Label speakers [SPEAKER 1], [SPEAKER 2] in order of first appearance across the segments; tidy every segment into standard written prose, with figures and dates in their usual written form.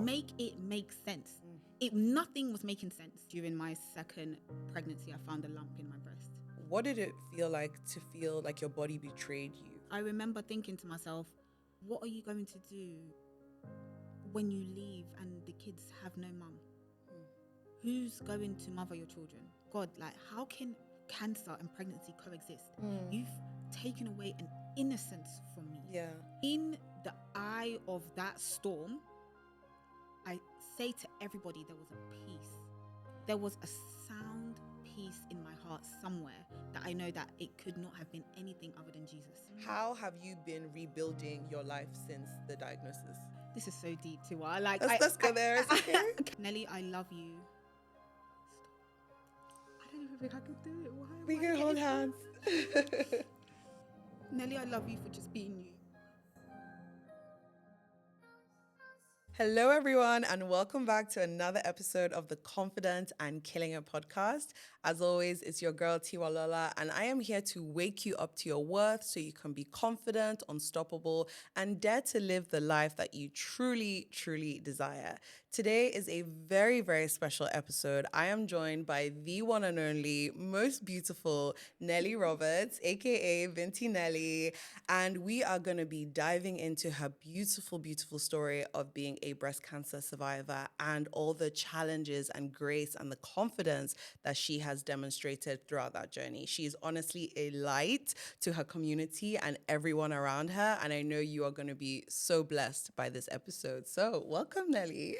[SPEAKER 1] make it make sense. Nothing was making sense. During my second pregnancy, I found a lump in my breast.
[SPEAKER 2] What did it feel like to feel like your body betrayed you?
[SPEAKER 1] I remember thinking to myself, what are you going to do when you leave and the kids have no mum? Who's going to mother your children? God, like, how can cancer and pregnancy coexist? You've taken away an innocence from me.
[SPEAKER 2] Yeah.
[SPEAKER 1] In the eye of that storm, I say to everybody, there was a peace. There was a sound peace in my heart somewhere that I know that it could not have been anything other than Jesus.
[SPEAKER 2] How have you been rebuilding your life since the diagnosis?
[SPEAKER 1] This is so deep too.
[SPEAKER 2] Let's go there. It's okay.
[SPEAKER 1] Nellie, I love you. I don't even think I could do it. Why?
[SPEAKER 2] We can hold hands.
[SPEAKER 1] Nellie, I love you for just being you.
[SPEAKER 2] Hello, everyone, and welcome back to another episode of the Confident and Killing It podcast. As always, it's your girl, Tiwalola, and I am here to wake you up to your worth so you can be confident, unstoppable, and dare to live the life that you truly, truly desire. Today is a very, very special episode. I am joined by the one and only, most beautiful Nellie Roberts, aka VintyNellie, and we are going to be diving into her beautiful, beautiful story of being a breast cancer survivor and all the challenges and grace and the confidence that she has demonstrated throughout that journey. She is honestly a light to her community and everyone around her, and I know you are going to be so blessed by this episode. So welcome, Nellie.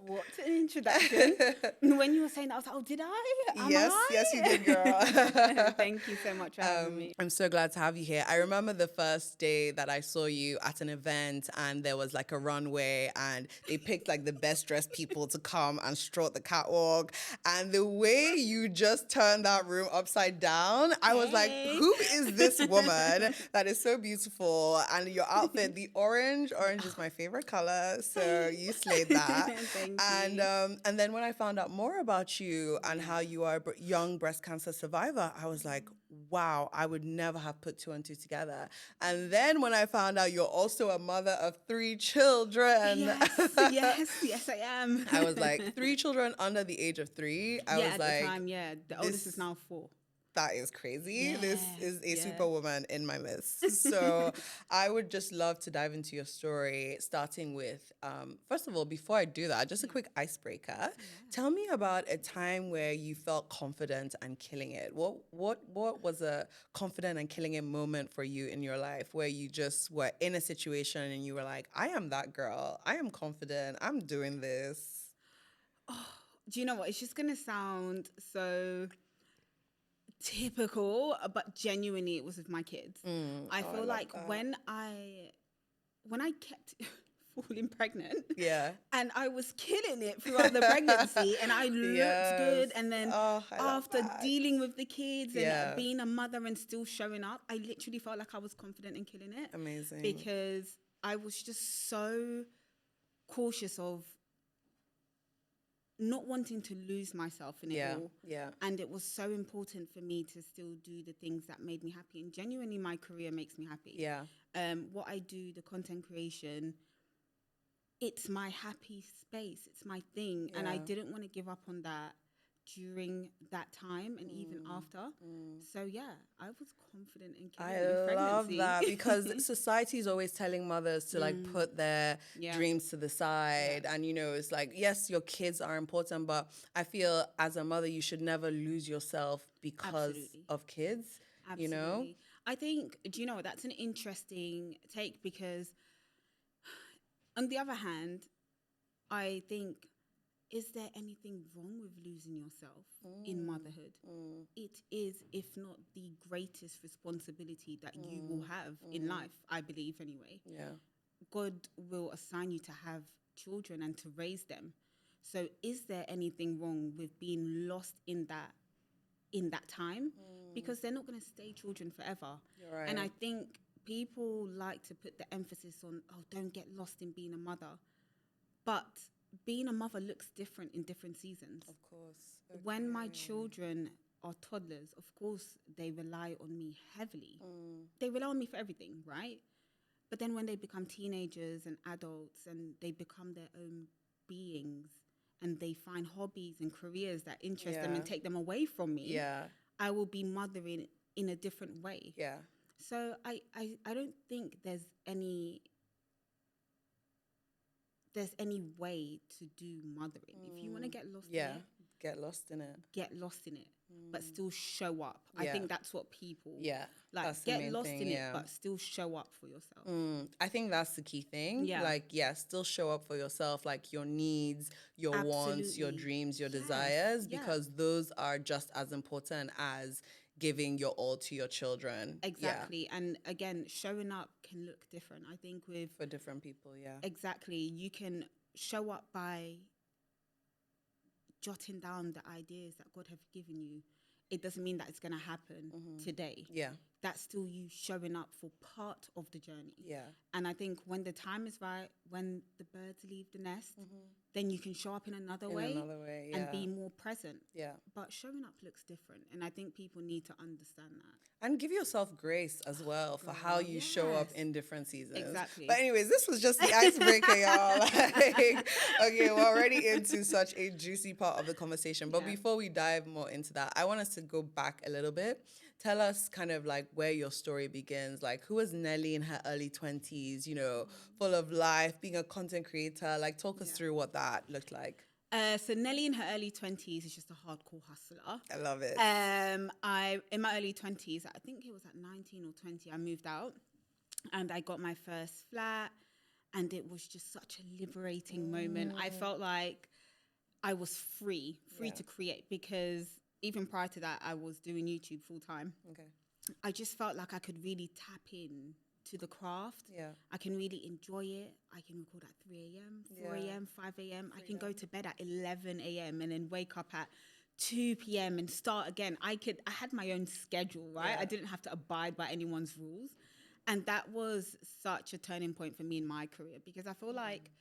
[SPEAKER 1] What an introduction. When you were saying that, I was like, oh, did I?
[SPEAKER 2] Yes, you did, girl.
[SPEAKER 1] Thank you so much for having me.
[SPEAKER 2] I'm so glad to have you here. I remember the first day that I saw you at an event and there was like a runway and they picked like the best dressed people to come and strut the catwalk. And the way you just turned that room upside down, I was like, who is this woman that is so beautiful? And your outfit, the orange is my favorite color. So you slayed that.
[SPEAKER 1] Thank you.
[SPEAKER 2] And then when I found out more about you and how you are a young breast cancer survivor, I was like, wow, I would never have put two and two together. And then when I found out you're also a mother of 3 children.
[SPEAKER 1] Yes, I am.
[SPEAKER 2] I was like, 3 children under the age of 3. I was
[SPEAKER 1] at
[SPEAKER 2] like,
[SPEAKER 1] the time, the oldest is now 4.
[SPEAKER 2] That is crazy.
[SPEAKER 1] Yeah,
[SPEAKER 2] this is a superwoman in my midst. So I would just love to dive into your story, starting with, first of all, before I do that, just a quick icebreaker. Yeah. Tell me about a time where you felt confident and killing it. What was a confident and killing it moment for you in your life where you just were in a situation and you were like, I am that girl. I am confident. I'm doing this.
[SPEAKER 1] Oh, do you know what? It's just going to sound so typical, but genuinely it was with my kids. I feel like that. when I kept falling pregnant, and I was killing it throughout the pregnancy, and I looked good, and then after dealing with the kids and being a mother and still showing up, I literally felt like I was confident in killing it.
[SPEAKER 2] Amazing.
[SPEAKER 1] Because I was just so cautious of not wanting to lose myself in it all.
[SPEAKER 2] Yeah.
[SPEAKER 1] And it was so important for me to still do the things that made me happy. And genuinely, my career makes me happy.
[SPEAKER 2] Yeah.
[SPEAKER 1] What I do, the content creation, it's my happy space. It's my thing. Yeah. And I didn't want to give up on that during that time and even after. So I was confident in killing it.
[SPEAKER 2] I love that because society is always telling mothers to like put their dreams to the side. And, you know, it's like, yes, your kids are important, but I feel as a mother, you should never lose yourself because of kids, you know?
[SPEAKER 1] I think, do you know, that's an interesting take because on the other hand, I think, is there anything wrong with losing yourself in motherhood? It is, if not the greatest responsibility that you will have in life, I believe anyway.
[SPEAKER 2] Yeah.
[SPEAKER 1] God will assign you to have children and to raise them. So is there anything wrong with being lost in that time? Because they're not going to stay children forever.
[SPEAKER 2] You're right.
[SPEAKER 1] And I think people like to put the emphasis on, don't get lost in being a mother. But being a mother looks different in different seasons.
[SPEAKER 2] Of course.
[SPEAKER 1] Okay. When my children are toddlers, of course, they rely on me heavily. They rely on me for everything, right? But then when they become teenagers and adults and they become their own beings and they find hobbies and careers that interest them and take them away from me, I will be mothering in a different way.
[SPEAKER 2] Yeah.
[SPEAKER 1] So I don't think there's any way to do mothering. If you want to get lost in it,
[SPEAKER 2] get lost in it.
[SPEAKER 1] Get lost in it, but still show up. I think that's what people
[SPEAKER 2] like.
[SPEAKER 1] Get lost in it, but still show up for yourself.
[SPEAKER 2] I think that's the key thing.
[SPEAKER 1] Yeah.
[SPEAKER 2] Like, still show up for yourself, like your needs, your wants, your dreams, your desires, because those are just as important as giving your all to your children.
[SPEAKER 1] Exactly. And again, showing up can look different. I think
[SPEAKER 2] for different people,
[SPEAKER 1] exactly. You can show up by jotting down the ideas that God have given you. It doesn't mean that it's going to happen today.
[SPEAKER 2] Yeah.
[SPEAKER 1] That's still you showing up for part of the journey.
[SPEAKER 2] Yeah.
[SPEAKER 1] And I think when the time is right, when the birds leave the nest, then you can show up in another way and be more present.
[SPEAKER 2] Yeah.
[SPEAKER 1] But showing up looks different. And I think people need to understand that.
[SPEAKER 2] And give yourself grace as well for how you show up in different seasons.
[SPEAKER 1] Exactly.
[SPEAKER 2] But anyways, this was just the icebreaker, y'all. Like, okay, we're already into such a juicy part of the conversation. But before we dive more into that, I want us to go back a little bit. Tell us kind of like where your story begins. Like, who was Nellie in her early 20s, you know, full of life, being a content creator? Like, talk us through what that looked like.
[SPEAKER 1] So Nellie in her early 20s is just a hardcore hustler.
[SPEAKER 2] I love it.
[SPEAKER 1] In my early 20s, I think it was at 19 or 20, I moved out and I got my first flat, and it was just such a liberating moment. I felt like I was free to create, because even prior to that, I was doing YouTube full time.
[SPEAKER 2] Okay.
[SPEAKER 1] I just felt like I could really tap in to the craft.
[SPEAKER 2] Yeah.
[SPEAKER 1] I can really enjoy it. I can record at 3 a.m., 4 a.m., 5 a.m. I can go to bed at 11 a.m. and then wake up at 2 p.m. and start again. I had my own schedule, right?
[SPEAKER 2] Yeah.
[SPEAKER 1] I didn't have to abide by anyone's rules. And that was such a turning point for me in my career, because I feel like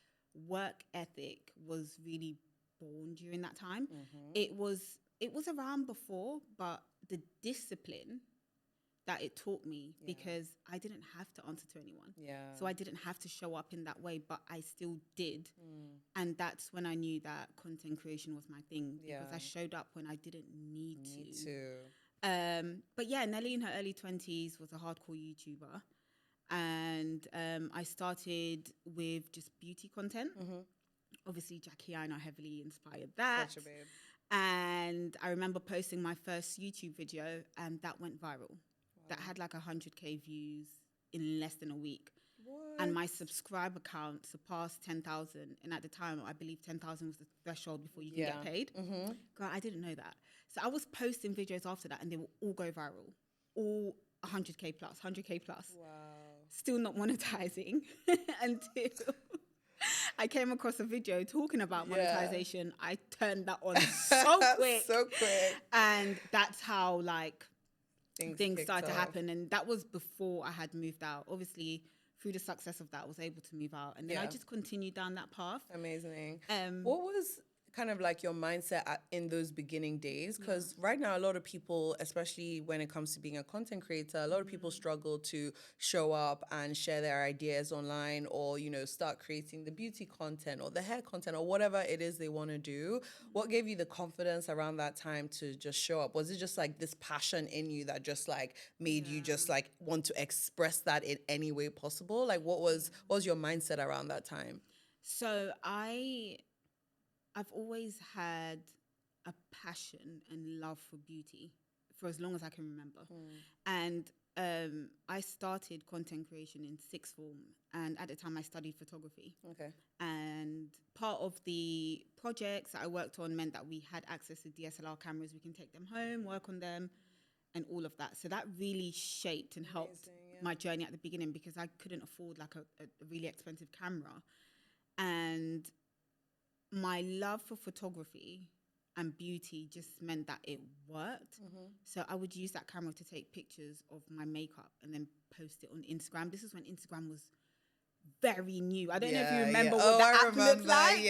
[SPEAKER 1] work ethic was really born during that time. It was around before, but the discipline that it taught me, because I didn't have to answer to anyone. Yeah. So I didn't have to show up in that way, but I still did. And that's when I knew that content creation was my thing, because I showed up when I didn't need to. But yeah, Nellie in her early 20s was a hardcore YouTuber. And I started with just beauty content. Obviously, Jackie and I heavily inspired that.
[SPEAKER 2] Such a babe.
[SPEAKER 1] And I remember posting my first YouTube video, and that went viral. That had like 100K views in less than a week. What? And my subscriber count surpassed 10,000. And at the time, I believe 10,000 was the threshold before you can get paid. Girl, I didn't know that. So I was posting videos after that, and they will all go viral. All 100K plus, 100K plus.
[SPEAKER 2] Wow.
[SPEAKER 1] Still not monetizing until I came across a video talking about monetization. I turned that on so quick.
[SPEAKER 2] So quick.
[SPEAKER 1] And that's how like things started to
[SPEAKER 2] off.
[SPEAKER 1] happen. And that was before I had moved out. Obviously, through the success of that, I was able to move out. And then I just continued down that path.
[SPEAKER 2] Amazing. What was kind of like your mindset in those beginning days? Because right now, a lot of people, especially when it comes to being a content creator, a lot of people struggle to show up and share their ideas online, or, you know, start creating the beauty content or the hair content or whatever it is they want to do. What gave you the confidence around that time to just show up? Was it just like this passion in you that just like made you just like want to express that in any way possible? Like what was your mindset around that time?
[SPEAKER 1] So I've always had a passion and love for beauty for as long as I can remember. And I started content creation in sixth form. And at the time, I studied photography. Okay. And part of the projects that I worked on meant that we had access to DSLR cameras. We can take them home, work on them, and all of that. So that really shaped and helped my journey at the beginning, because I couldn't afford like a really expensive camera. And my love for photography and beauty just meant that it worked. So I would use that camera to take pictures of my makeup and then post it on Instagram. This is when Instagram was very new. I don't know if you remember what the app looked like.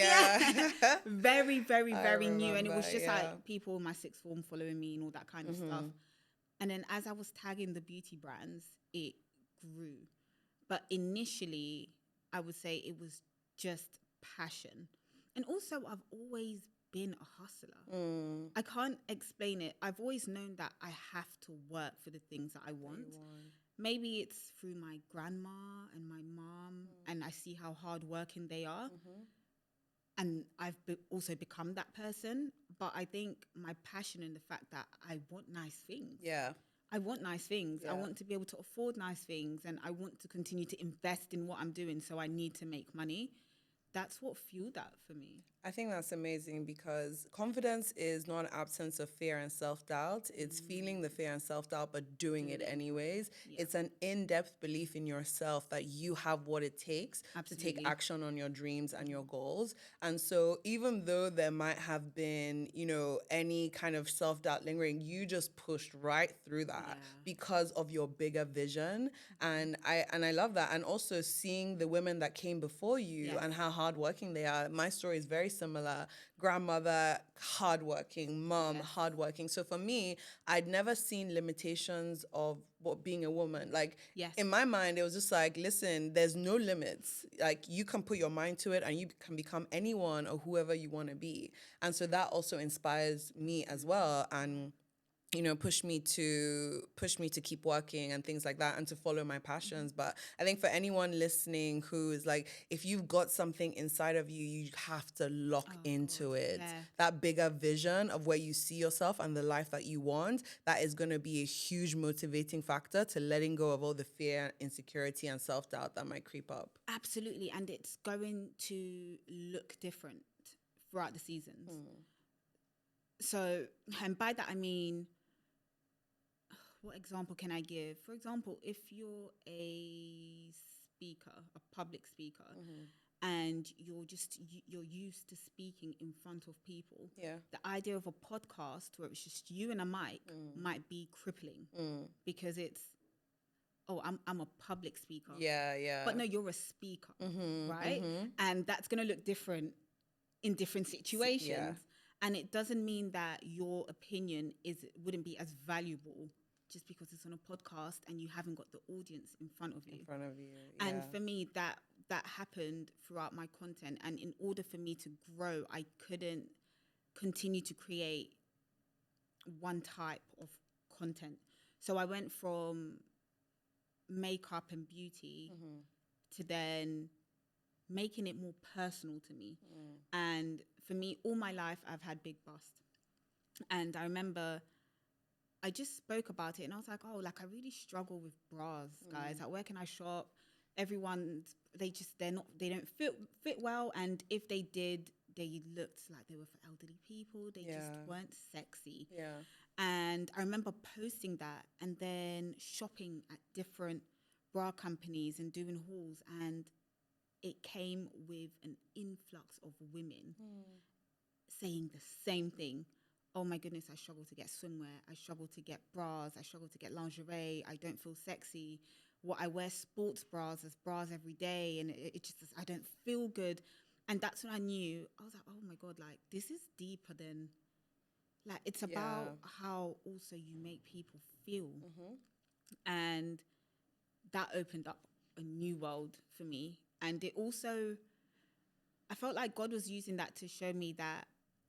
[SPEAKER 1] Very, very, very new. And it was just like people in my sixth form following me and all that kind of stuff. And then as I was tagging the beauty brands, it grew. But initially, I would say it was just passion. And also, I've always been a hustler. I can't explain it. I've always known that I have to work for the things that I want. Maybe it's through my grandma and my mom, and I see how hardworking they are. And I've also become that person. But I think my passion and the fact that I want nice things.
[SPEAKER 2] Yeah.
[SPEAKER 1] I want nice things. I want to be able to afford nice things, and I want to continue to invest in what I'm doing. So I need to make money. That's what fueled that for me.
[SPEAKER 2] I think that's amazing because confidence is not an absence of fear and self-doubt. It's feeling the fear and self-doubt, but doing it anyways. Yeah. It's an in-depth belief in yourself that you have what it takes to take action on your dreams and your goals. And so even though there might have been, you know, any kind of self-doubt lingering, you just pushed right through that because of your bigger vision. And I love that. And also seeing the women that came before you and how hardworking they are. My story is very similar. Grandmother, hardworking. Mom, hardworking. So for me, I'd never seen limitations of what being a woman. Like in my mind, it was just like, listen, there's no limits. Like you can put your mind to it and you can become anyone or whoever you want to be. And so that also inspires me as well. And you know, push me to keep working and things like that and to follow my passions. But I think for anyone listening who is like, if you've got something inside of you, you have to lock into it. Yeah. That bigger vision of where you see yourself and the life that you want, that is going to be a huge motivating factor to letting go of all the fear, insecurity and self-doubt that might creep up.
[SPEAKER 1] Absolutely. And it's going to look different throughout the seasons. So, and by that I mean, what example can I give? For example, if you're a speaker, a public speaker, and you're used to speaking in front of people, the idea of a podcast where it's just you and a mic might be crippling because it's, I'm a public speaker. But no, you're a speaker, right? And that's going to look different in different situations. And it doesn't mean that your opinion wouldn't be as valuable just because it's on a podcast and you haven't got the audience in front of you. And for me, that happened throughout my content. And in order for me to grow, I couldn't continue to create one type of content. So I went from makeup and beauty to then making it more personal to me. And for me, all my life, I've had big busts. And I remember I just spoke about it and I was like, I really struggle with bras, guys. Like, where can I shop? Everyone, they don't fit well. And if they did, they looked like they were for elderly people. They just weren't sexy. And I remember posting that and then shopping at different bra companies and doing hauls. And it came with an influx of women saying the same thing. Oh my goodness, I struggle to get swimwear. I struggle to get bras. I struggle to get lingerie. I don't feel sexy. I wear sports bras as bras every day. And it just, I don't feel good. And that's when I knew, I was like, oh my God, like this is deeper than, like it's about how also you make people feel. And that opened up a new world for me. And it also, I felt like God was using that to show me that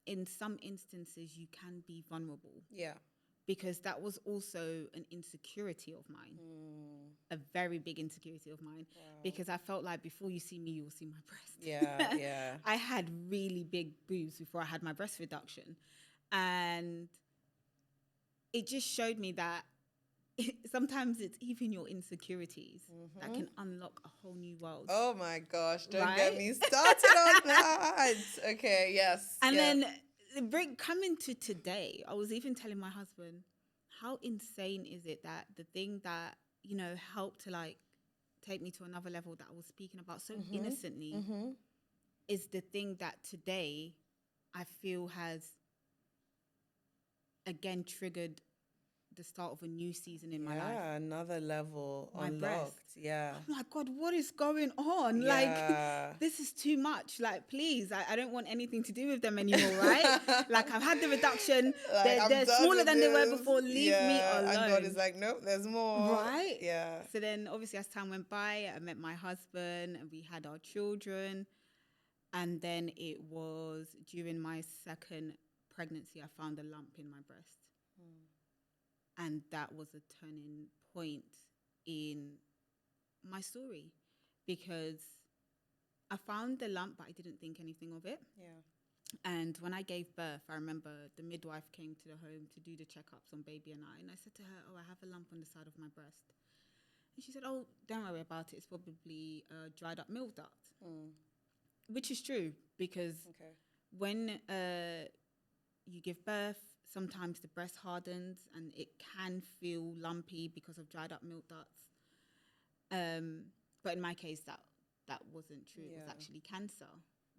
[SPEAKER 1] in some instances you can be vulnerable. Because that was also an insecurity of mine. A very big insecurity of mine. Because I felt like before you see me, you will see my breast. I had really big boobs before I had my breast reduction. And it just showed me that sometimes it's even your insecurities that can unlock a whole new world.
[SPEAKER 2] Oh my gosh, don't get me started on that. Okay, yes.
[SPEAKER 1] And then coming to today, I was even telling my husband, how insane is it that the thing that, you know, helped to like take me to another level that I was speaking about so innocently is the thing that today I feel has again triggered the start of a new season in my life.
[SPEAKER 2] Yeah, another level unlocked. Breast. Yeah.
[SPEAKER 1] Oh my God, what is going on? Like, this is too much. Like, please, I don't want anything to do with them anymore, right? Like, I've had the reduction. Like, they're smaller than they were before. Leave me alone.
[SPEAKER 2] And God is like, nope, there's more.
[SPEAKER 1] Right?
[SPEAKER 2] Yeah.
[SPEAKER 1] So then, obviously, as time went by, I met my husband and we had our children. And then it was during my second pregnancy, I found a lump in my breast. And that was a turning point in my story, because I found the lump, but I didn't think anything of it.
[SPEAKER 2] Yeah.
[SPEAKER 1] And when I gave birth, I remember the midwife came to the home to do the checkups on baby and I said to her, oh, I have a lump on the side of my breast. And she said, oh, don't worry about it. It's probably dried up milk duct, which is true, because when you give birth, sometimes the breast hardens and it can feel lumpy because of dried up milk ducts. But in my case, that wasn't true. It was actually cancer.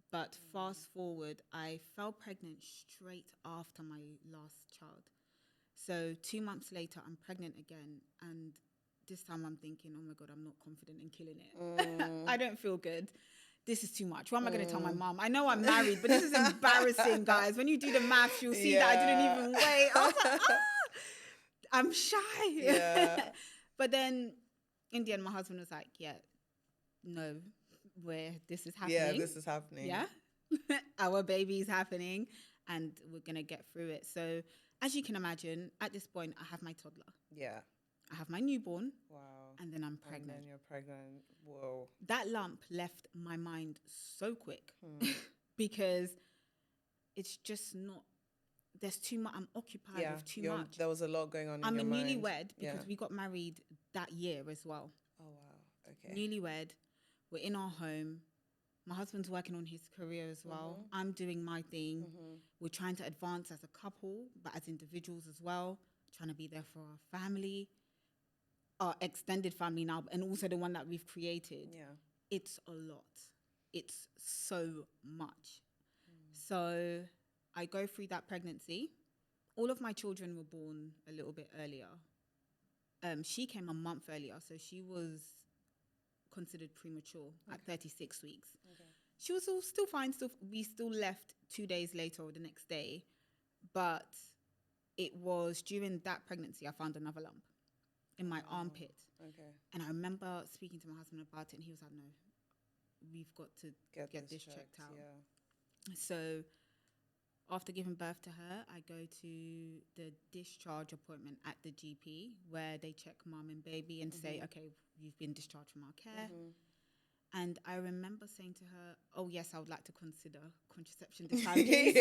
[SPEAKER 1] But fast forward, I fell pregnant straight after my last child. So 2 months later, I'm pregnant again. And this time I'm thinking, oh my God, I'm not confident in killing it. I don't feel good. This is too much. What am I going to tell my mom? I know I'm married, but this is embarrassing, guys. When you do the maths, you'll see that I didn't even wait. I was like, I'm shy. Yeah. But then in the end, my husband was like, yeah, no, this is happening.
[SPEAKER 2] Yeah, this is happening.
[SPEAKER 1] Yeah. Our baby is happening and we're going to get through it. So as you can imagine, at this point, I have my toddler.
[SPEAKER 2] Yeah.
[SPEAKER 1] I have my newborn.
[SPEAKER 2] Wow.
[SPEAKER 1] And then I'm pregnant.
[SPEAKER 2] And then you're pregnant. Whoa.
[SPEAKER 1] That lump left my mind so quick because it's just not, there's too much. I'm occupied with too much.
[SPEAKER 2] There was a lot going on
[SPEAKER 1] I'm
[SPEAKER 2] in your mind.
[SPEAKER 1] newlywed because we got married that year as well.
[SPEAKER 2] Oh, wow. Okay.
[SPEAKER 1] Newlywed. We're in our home. My husband's working on his career as well. I'm doing my thing. We're trying to advance as a couple, but as individuals as well. Trying to be there for our family, our extended family now, and also the one that we've created. Yeah. It's a lot. It's so much. So I go through that pregnancy. All of my children were born a little bit earlier. She came a month earlier, so she was considered premature at 36 weeks. Okay. She was all still fine. We still left 2 days later or the next day. But it was during that pregnancy I found another lump in my armpit. Okay. And I remember speaking to my husband about it, and he was like, no, we've got to get this checked out. Yeah. So after giving birth to her, I go to the discharge appointment at the GP where they check mum and baby and say, okay, you've been discharged from our care. And I remember saying to her, oh, yes, I would like to consider contraception this time.
[SPEAKER 2] I think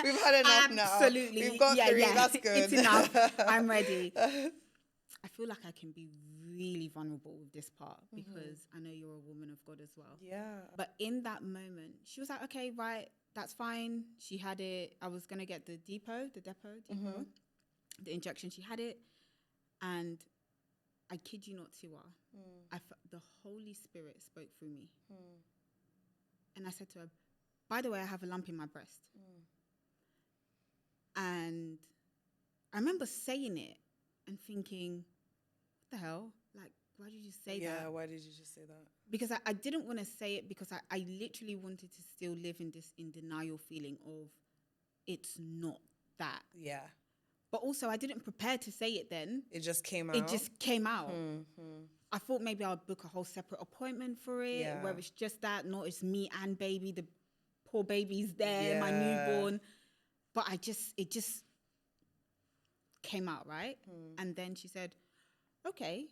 [SPEAKER 2] we've had enough now.
[SPEAKER 1] Absolutely.
[SPEAKER 2] We've got 3. That's good.
[SPEAKER 1] It's enough. I'm ready. I feel like I can be really vulnerable with this part because I know you're a woman of God as well. Yeah. But in that moment, she was like, okay, right, that's fine. She had it. I was going to get the depot, the injection. She had it. And I kid you not, Tiwa, the Holy Spirit spoke through me. And I said to her, by the way, I have a lump in my breast. And I remember saying it and thinking, what the hell? Like, why did you say that?
[SPEAKER 2] Yeah, why did you just say that?
[SPEAKER 1] Because I didn't want to say it because I literally wanted to still live in this in denial feeling of it's not that. Yeah. But also I didn't prepare to say it then.
[SPEAKER 2] It just came out?
[SPEAKER 1] It just came out. I thought maybe I'll book a whole separate appointment for it where it's just that, not it's me and baby, the poor baby's there, my newborn. But it just came out, right? And then she said, okay,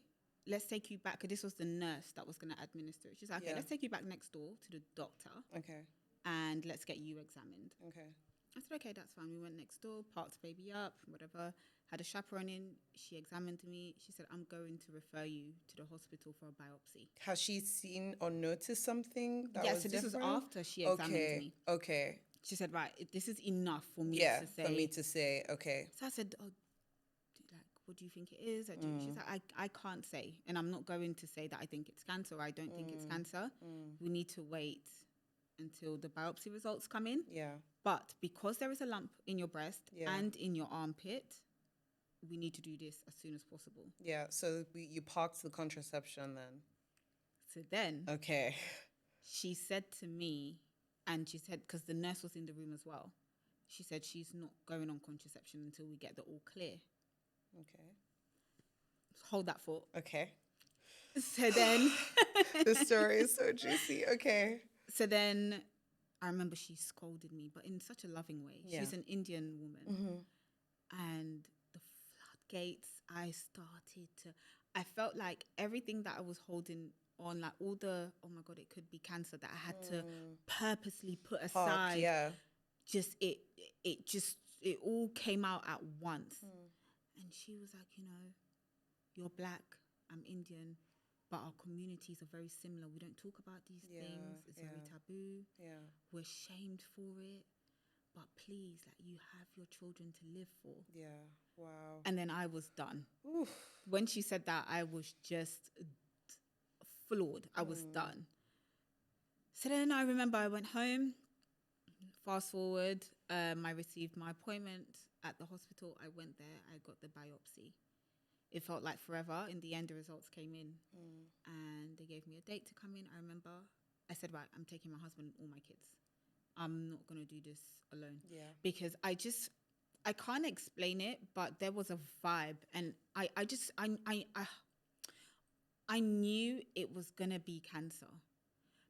[SPEAKER 1] let's take you back. Because this was the nurse that was going to administer it. She's like, okay, let's take you back next door to the doctor. Okay. And let's get you examined. Okay. I said, okay, that's fine. We went next door, parked baby up, whatever, had a chaperone in. She examined me. She said, I'm going to refer you to the hospital for a biopsy.
[SPEAKER 2] Has she seen or noticed something that was different?
[SPEAKER 1] This was after she examined me.
[SPEAKER 2] Okay.
[SPEAKER 1] She said, right, this is enough for me to say.
[SPEAKER 2] Yeah, for me to say, okay.
[SPEAKER 1] So I said, oh, what do you think it is? She's like, I can't say. And I'm not going to say that I think it's cancer or I don't think it's cancer. We need to wait until the biopsy results come in. Yeah. But because there is a lump in your breast and in your armpit, we need to do this as soon as possible.
[SPEAKER 2] Yeah. So you parked the contraception then?
[SPEAKER 1] So then.
[SPEAKER 2] Okay.
[SPEAKER 1] She said to me, and she said, because the nurse was in the room as well, she said she's not going on contraception until we get the all clear. Okay. Hold that thought.
[SPEAKER 2] Okay.
[SPEAKER 1] So then.
[SPEAKER 2] The story is so juicy. Okay.
[SPEAKER 1] So then I remember she scolded me, but in such a loving way.
[SPEAKER 2] Yeah.
[SPEAKER 1] She's an Indian woman.
[SPEAKER 2] Mm-hmm.
[SPEAKER 1] And the floodgates, I felt like everything that I was holding on, like all the, oh my God, it could be cancer that I had to purposely put aside. It all came out at once. And she was like, you're black, I'm Indian, but our communities are very similar. We don't talk about these things. It's very taboo.
[SPEAKER 2] Yeah.
[SPEAKER 1] We're shamed for it. But please, like, you have your children to live for.
[SPEAKER 2] Yeah. Wow.
[SPEAKER 1] And then I was done.
[SPEAKER 2] Oof.
[SPEAKER 1] When she said that, I was just floored. I was done. So then I remember I went home. Fast forward, I received my appointment at the hospital. I went there. I got the biopsy. It felt like forever. In the end, the results came in. And they gave me a date to come in. I remember I said, right, I'm taking my husband and all my kids. I'm not going to do this alone. Yeah. Because I can't explain it, but there was a vibe. And I knew it was going to be cancer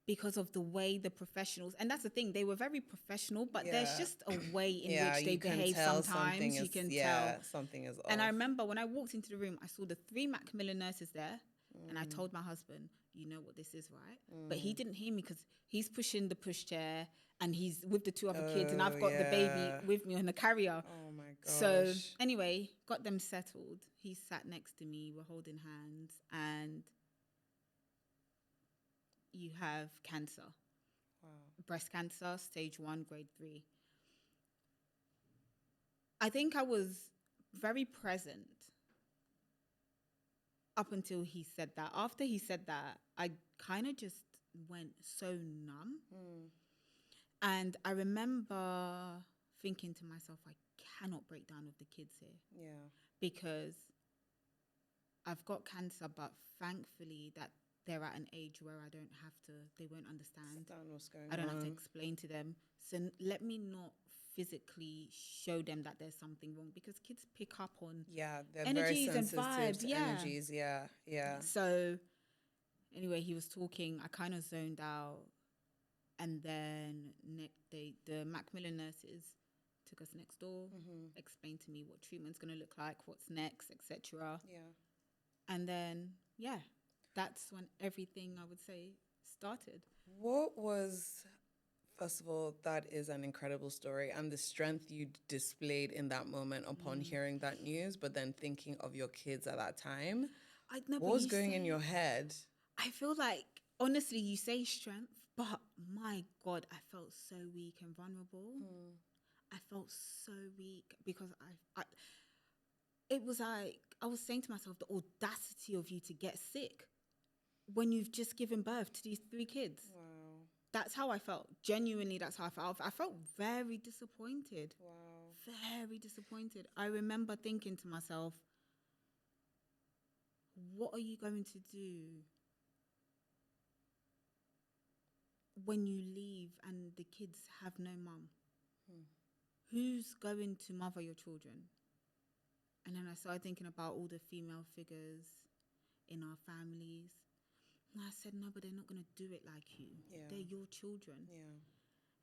[SPEAKER 1] because of the way the professionals, and that's the thing, they were very professional, but there's just a way in which they behave sometimes. You can tell
[SPEAKER 2] something is off.
[SPEAKER 1] And I remember when I walked into the room, I saw the 3 Macmillan nurses there, and I told my husband, you know what this is, right? But he didn't hear me because he's pushing the pushchair and he's with the 2 other kids, and I've got the baby with me on the carrier.
[SPEAKER 2] Oh my gosh.
[SPEAKER 1] So anyway, got them settled. He sat next to me, we're holding hands, and you have cancer. Wow. Breast cancer, stage 1, grade 3. I think I was very present up until he said that. After he said that, I kind of just went so numb. And I remember thinking to myself, I cannot break down with the kids here. Yeah. Because I've got cancer, but thankfully that they're at an age where I don't have to, they won't understand.
[SPEAKER 2] What's going
[SPEAKER 1] I don't have to explain to them. So let me not physically show them that there's something wrong, because kids pick up on
[SPEAKER 2] they're
[SPEAKER 1] energies
[SPEAKER 2] very
[SPEAKER 1] and
[SPEAKER 2] sensitive
[SPEAKER 1] vibes.
[SPEAKER 2] to energies. Yeah.
[SPEAKER 1] So anyway, he was talking, I kind of zoned out. And then the Macmillan nurses took us next door, explained to me what treatment's going to look like, what's next, etc. Yeah. And then, that's when everything, I would say, started.
[SPEAKER 2] What was, first of all, that is an incredible story, and the strength you displayed in that moment upon hearing that news, but then thinking of your kids at that time. What was going in your head?
[SPEAKER 1] I feel like, honestly, you say strength, but my God, I felt so weak and vulnerable. I felt so weak because it was like, I was saying to myself, the audacity of you to get sick when you've just given birth to these 3 kids. Wow. That's how I felt. Genuinely, that's how I felt. I felt very disappointed. Wow. Very disappointed. I remember thinking to myself, what are you going to do when you leave and the kids have no mum? Who's going to mother your children? And then I started thinking about all the female figures in our families. And I said, no, but they're not going to do it like you. Yeah. They're your children. Yeah.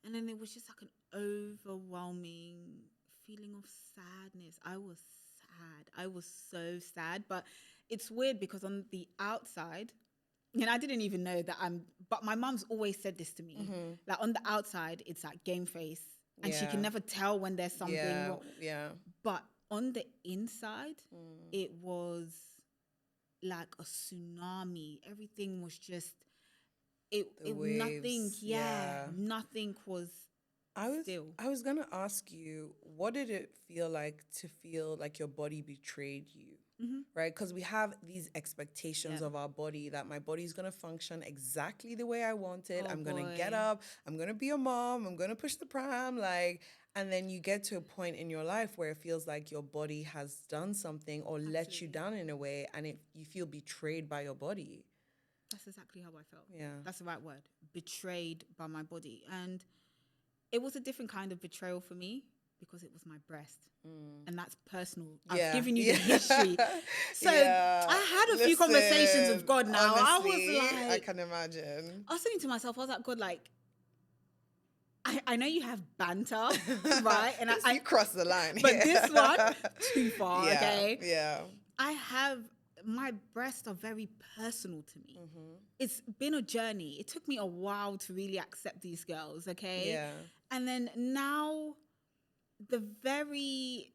[SPEAKER 1] And then it was just like an overwhelming feeling of sadness. I was sad. I was so sad. But it's weird because on the outside, and I didn't even know that but my mom's always said this to me. Like on the outside, it's like game face. And she can never tell when there's something wrong. Yeah. But on the inside, it was like a tsunami. Everything was just, nothing was still.
[SPEAKER 2] I was going to ask you, what did it feel like to feel like your body betrayed you? Right? Because we have these expectations of our body that my body's going to function exactly the way I want it. I'm going to get up. I'm going to be a mom. I'm going to push the pram. And then you get to a point in your life where it feels like your body has done something or let you down in a way, and you feel betrayed by your body.
[SPEAKER 1] That's exactly how I felt. Yeah. That's the right word. Betrayed by my body. And it was a different kind of betrayal for me because it was my breast. And that's personal. I've given you the history. So I had a few conversations with God now.
[SPEAKER 2] Honestly, I was like, I can imagine.
[SPEAKER 1] I was saying to myself, I was like, God, I know you have banter, right? And
[SPEAKER 2] you cross the line.
[SPEAKER 1] But this one, too far, okay?
[SPEAKER 2] Yeah.
[SPEAKER 1] My breasts are very personal to me. It's been a journey. It took me a while to really accept these girls, okay?
[SPEAKER 2] Yeah.
[SPEAKER 1] And then now, the very,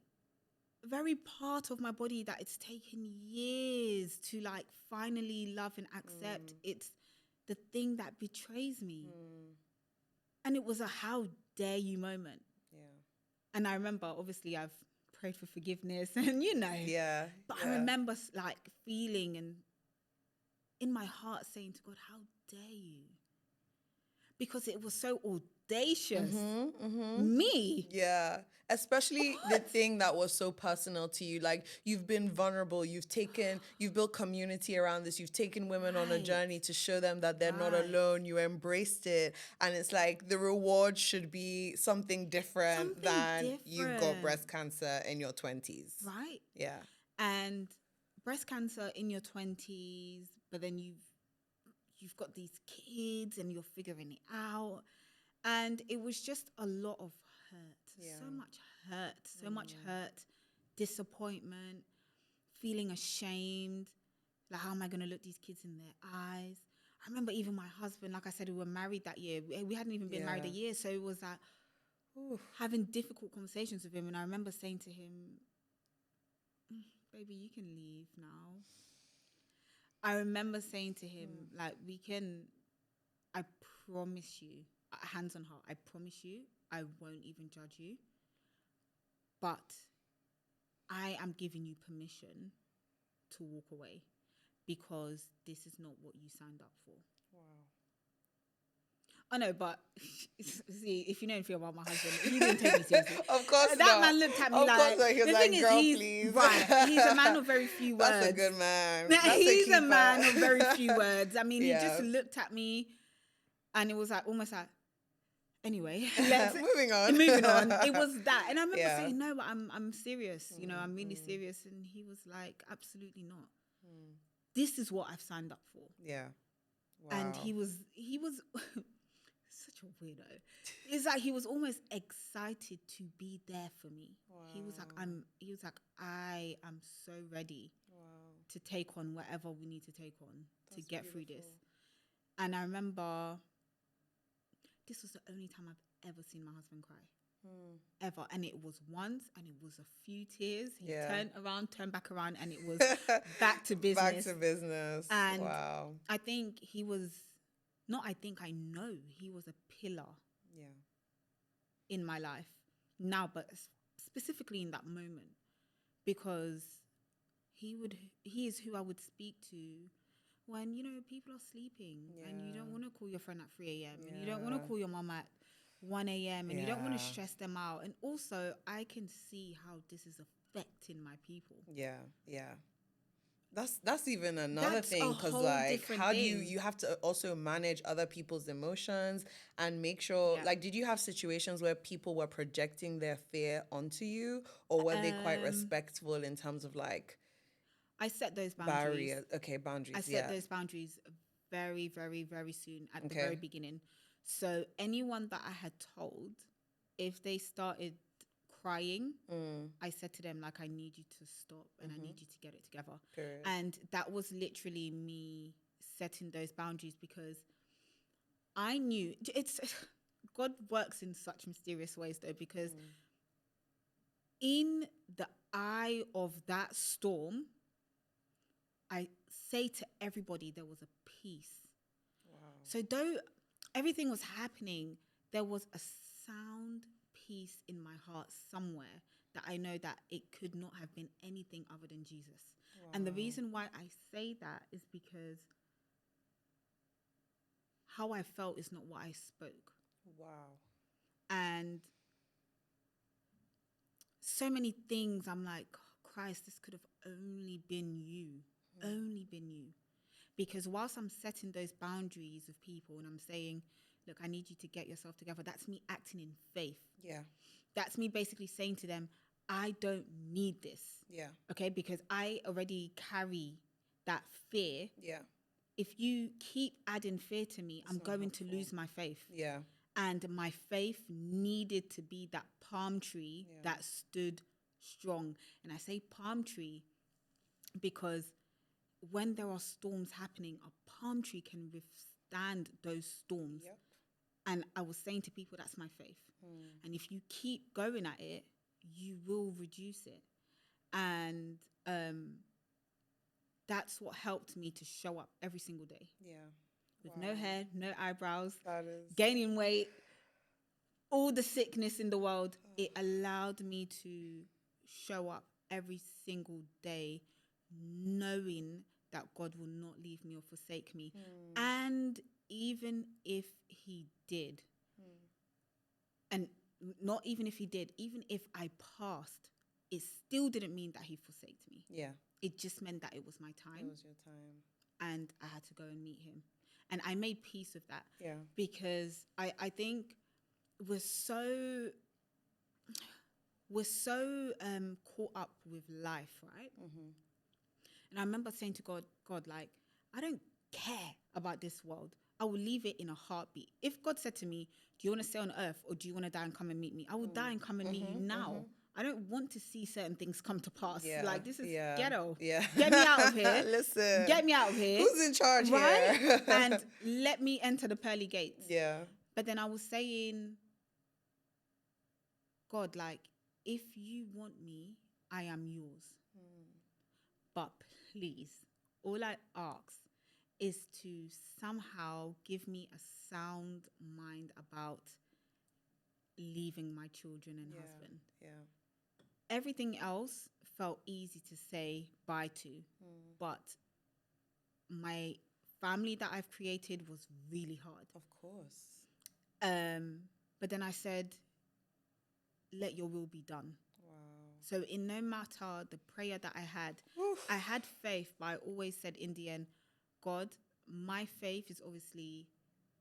[SPEAKER 1] very part of my body that it's taken years to like finally love and accept, it's the thing that betrays me. And it was a how dare you moment. Yeah. And I remember, obviously, I've prayed for forgiveness and,
[SPEAKER 2] Yeah.
[SPEAKER 1] But I remember like feeling and in my heart saying to God, how dare you? Because it was so audacious. Me.
[SPEAKER 2] Yeah. Especially the thing that was so personal to you. Like, you've been vulnerable. You've built community around this. You've taken women on a journey to show them that they're not alone. You embraced it. And it's like the reward should be something different than you've got breast cancer in your 20s.
[SPEAKER 1] Right.
[SPEAKER 2] Yeah.
[SPEAKER 1] And breast cancer in your 20s, but then you've got these kids and you're figuring it out. And it was just a lot of hurt, so much hurt, disappointment, feeling ashamed. Like, how am I going to look these kids in their eyes? I remember even my husband, like I said, we were married that year. We hadn't even been married a year. So it was like having difficult conversations with him. And I remember saying to him, baby, you can leave now. I remember saying to him, like, I promise you, hands on heart, I promise you, I won't even judge you. But I am giving you permission to walk away because this is not what you signed up for. Wow. I know, but see, if you know anything about my husband, he didn't take me seriously.
[SPEAKER 2] Of course
[SPEAKER 1] that man looked at me like,
[SPEAKER 2] he was
[SPEAKER 1] the
[SPEAKER 2] like,
[SPEAKER 1] thing
[SPEAKER 2] girl,
[SPEAKER 1] is,
[SPEAKER 2] please.
[SPEAKER 1] Right, he's a man of very few words.
[SPEAKER 2] That's a good man.
[SPEAKER 1] He's a man of very few words. I mean, he just looked at me and it was like, almost like, anyway,
[SPEAKER 2] moving on.
[SPEAKER 1] It was that. And I remember saying, no, but I'm serious. I'm really serious. And he was like, absolutely not. This is what I've signed up for.
[SPEAKER 2] Yeah. Wow.
[SPEAKER 1] And he was such a weirdo. It's like he was almost excited to be there for me. Wow. He was like, I am so ready to take on whatever we need to take on to get through this. And I remember this was the only time I've ever seen my husband cry. Ever. And it was once, and it was a few tears. He turned back around, and it was back to business.
[SPEAKER 2] Back to business.
[SPEAKER 1] And
[SPEAKER 2] wow.
[SPEAKER 1] I think I know he was a pillar in my life now, but specifically in that moment, because he is who I would speak to when, people are sleeping and you don't want to call your friend at 3 a.m. and you don't want to call your mom at 1 a.m. and you don't want to stress them out. And also, I can see how this is affecting my people. Yeah,
[SPEAKER 2] yeah. That's even another thing, because like, how do you have to also manage other people's emotions and make sure, like, did you have situations where people were projecting their fear onto you, or were they quite respectful in terms of like,
[SPEAKER 1] I set those boundaries.
[SPEAKER 2] Boundaries.
[SPEAKER 1] I set those boundaries very, very, very soon at the very beginning. So anyone that I had told, if they started crying, I said to them, like, I need you to stop and I need you to get it together. Period. And that was literally me setting those boundaries, because I knew God works in such mysterious ways, though, because in the eye of that storm, I say to everybody, there was a peace. Wow. So though everything was happening, there was a sound peace in my heart somewhere that I know that it could not have been anything other than Jesus. Wow. And the reason why I say that is because how I felt is not what I spoke. Wow. And so many things, I'm like, Christ, this could have only been you. Only been you. Because whilst I'm setting those boundaries with people and I'm saying, look, I need you to get yourself together, that's me acting in faith. Yeah. That's me basically saying to them, I don't need this. Yeah. Okay, because I already carry that fear. Yeah. If you keep adding fear to me, I'm going to lose my faith. Yeah. And my faith needed to be that palm tree that stood strong. And I say palm tree because when there are storms happening, a palm tree can withstand those storms. Yep. And I was saying to people, that's my faith. And if you keep going at it, you will reduce it. And that's what helped me to show up every single day.
[SPEAKER 2] Yeah.
[SPEAKER 1] With no hair, no eyebrows, gaining weight, all the sickness in the world. It allowed me to show up every single day knowing that God will not leave me or forsake me. And even if he did, and not even if he did, even if I passed, it still didn't mean that he forsaked me. Yeah. It just meant that it was my time.
[SPEAKER 2] It was your time.
[SPEAKER 1] And I had to go and meet him. And I made peace with that.
[SPEAKER 2] Yeah.
[SPEAKER 1] Because I think we're so caught up with life, right? Mm-hmm. And I remember saying to God, like, I don't care about this world. I will leave it in a heartbeat. If God said to me, do you want to stay on earth or do you want to die and come and meet me? I will die and come and meet you now. I don't want to see certain things come to pass. Yeah, like, this is ghetto. Yeah. Get me out of here.
[SPEAKER 2] Listen.
[SPEAKER 1] Get me out of here.
[SPEAKER 2] Who's in charge here?
[SPEAKER 1] And let me enter the pearly gates.
[SPEAKER 2] Yeah.
[SPEAKER 1] But then I was saying, God, like, if you want me, I am yours. But please, all I ask is to somehow give me a sound mind about leaving my children and husband. Yeah. Everything else felt easy to say bye to, but my family that I've created was really hard.
[SPEAKER 2] Of course.
[SPEAKER 1] But then I said, let your will be done. Wow. So in no matter the prayer that I had faith, but I always said in the end, God, my faith is obviously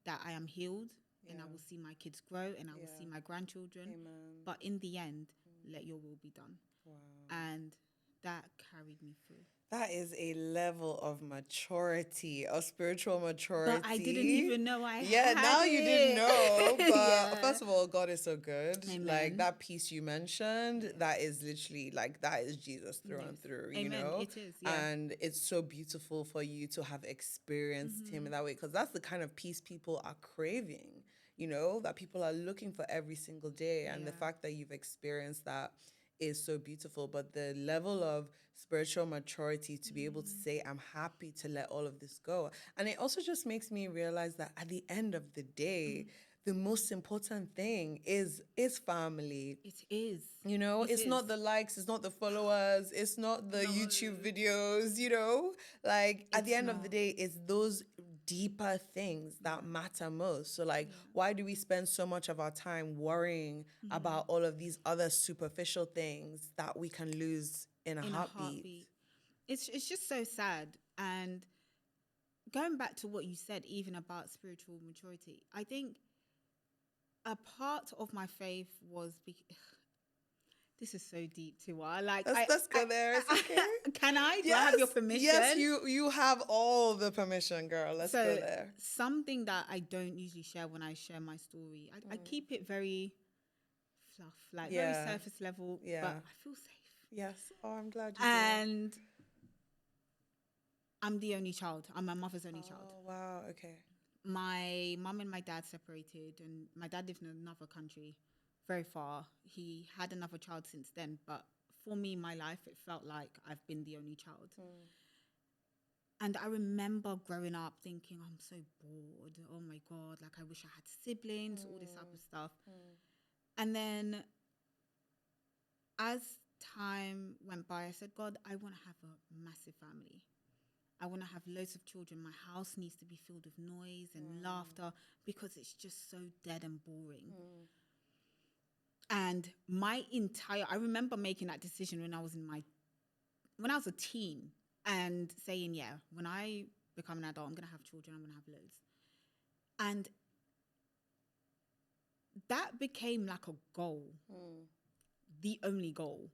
[SPEAKER 1] that I am healed and I will see my kids grow and I will see my grandchildren. Amen. But in the end, let your will be done. Wow. And that carried me through.
[SPEAKER 2] That is a level of maturity, of spiritual maturity.
[SPEAKER 1] But I didn't even know I had
[SPEAKER 2] now
[SPEAKER 1] it.
[SPEAKER 2] You didn't know. But first of all, God is so good. Amen. Like that piece you mentioned, that is literally like, that is Jesus through and through, you know?
[SPEAKER 1] It is, yeah.
[SPEAKER 2] And it's so beautiful for you to have experienced him in that way, because that's the kind of peace people are craving, you know, that people are looking for every single day. And the fact that you've experienced that is so beautiful. But the level of spiritual maturity to be able to say, I'm happy to let all of this go. And it also just makes me realize that at the end of the day, the most important thing is family.
[SPEAKER 1] It is.
[SPEAKER 2] You know, it's not the likes, it's not the followers, it's not the YouTube videos, you know? Like, at the end of the day, it's those deeper things that matter most. So, like, why do we spend so much of our time worrying about all of these other superficial things that we can lose in a heartbeat?
[SPEAKER 1] It's just so sad. And going back to what you said, even about spiritual maturity, I think a part of my faith was... This is so deep, Tiwa. Like,
[SPEAKER 2] let's go there. It's okay.
[SPEAKER 1] Can I? Do I have your permission?
[SPEAKER 2] Yes, you have all the permission, girl. Let's go there.
[SPEAKER 1] Something that I don't usually share when I share my story, I keep it very fluff, like very surface level, but I feel safe.
[SPEAKER 2] Yes. Oh, I'm glad you
[SPEAKER 1] And did. I'm the only child. I'm my mother's only child.
[SPEAKER 2] Oh, wow. Okay.
[SPEAKER 1] My mum and my dad separated, and my dad lived in another country, very far. He had another child since then, but for me, my life, it felt like I've been the only child. And I remember growing up thinking, I'm so bored. Oh my God, like I wish I had siblings, all this type of stuff. And then as time went by, I said, God, I want to have a massive family. I want to have loads of children. My house needs to be filled with noise and laughter because it's just so dead and boring. And I remember making that decision when I was a teen and saying, when I become an adult, I'm going to have children, I'm going to have loads. And that became like a goal, the only goal.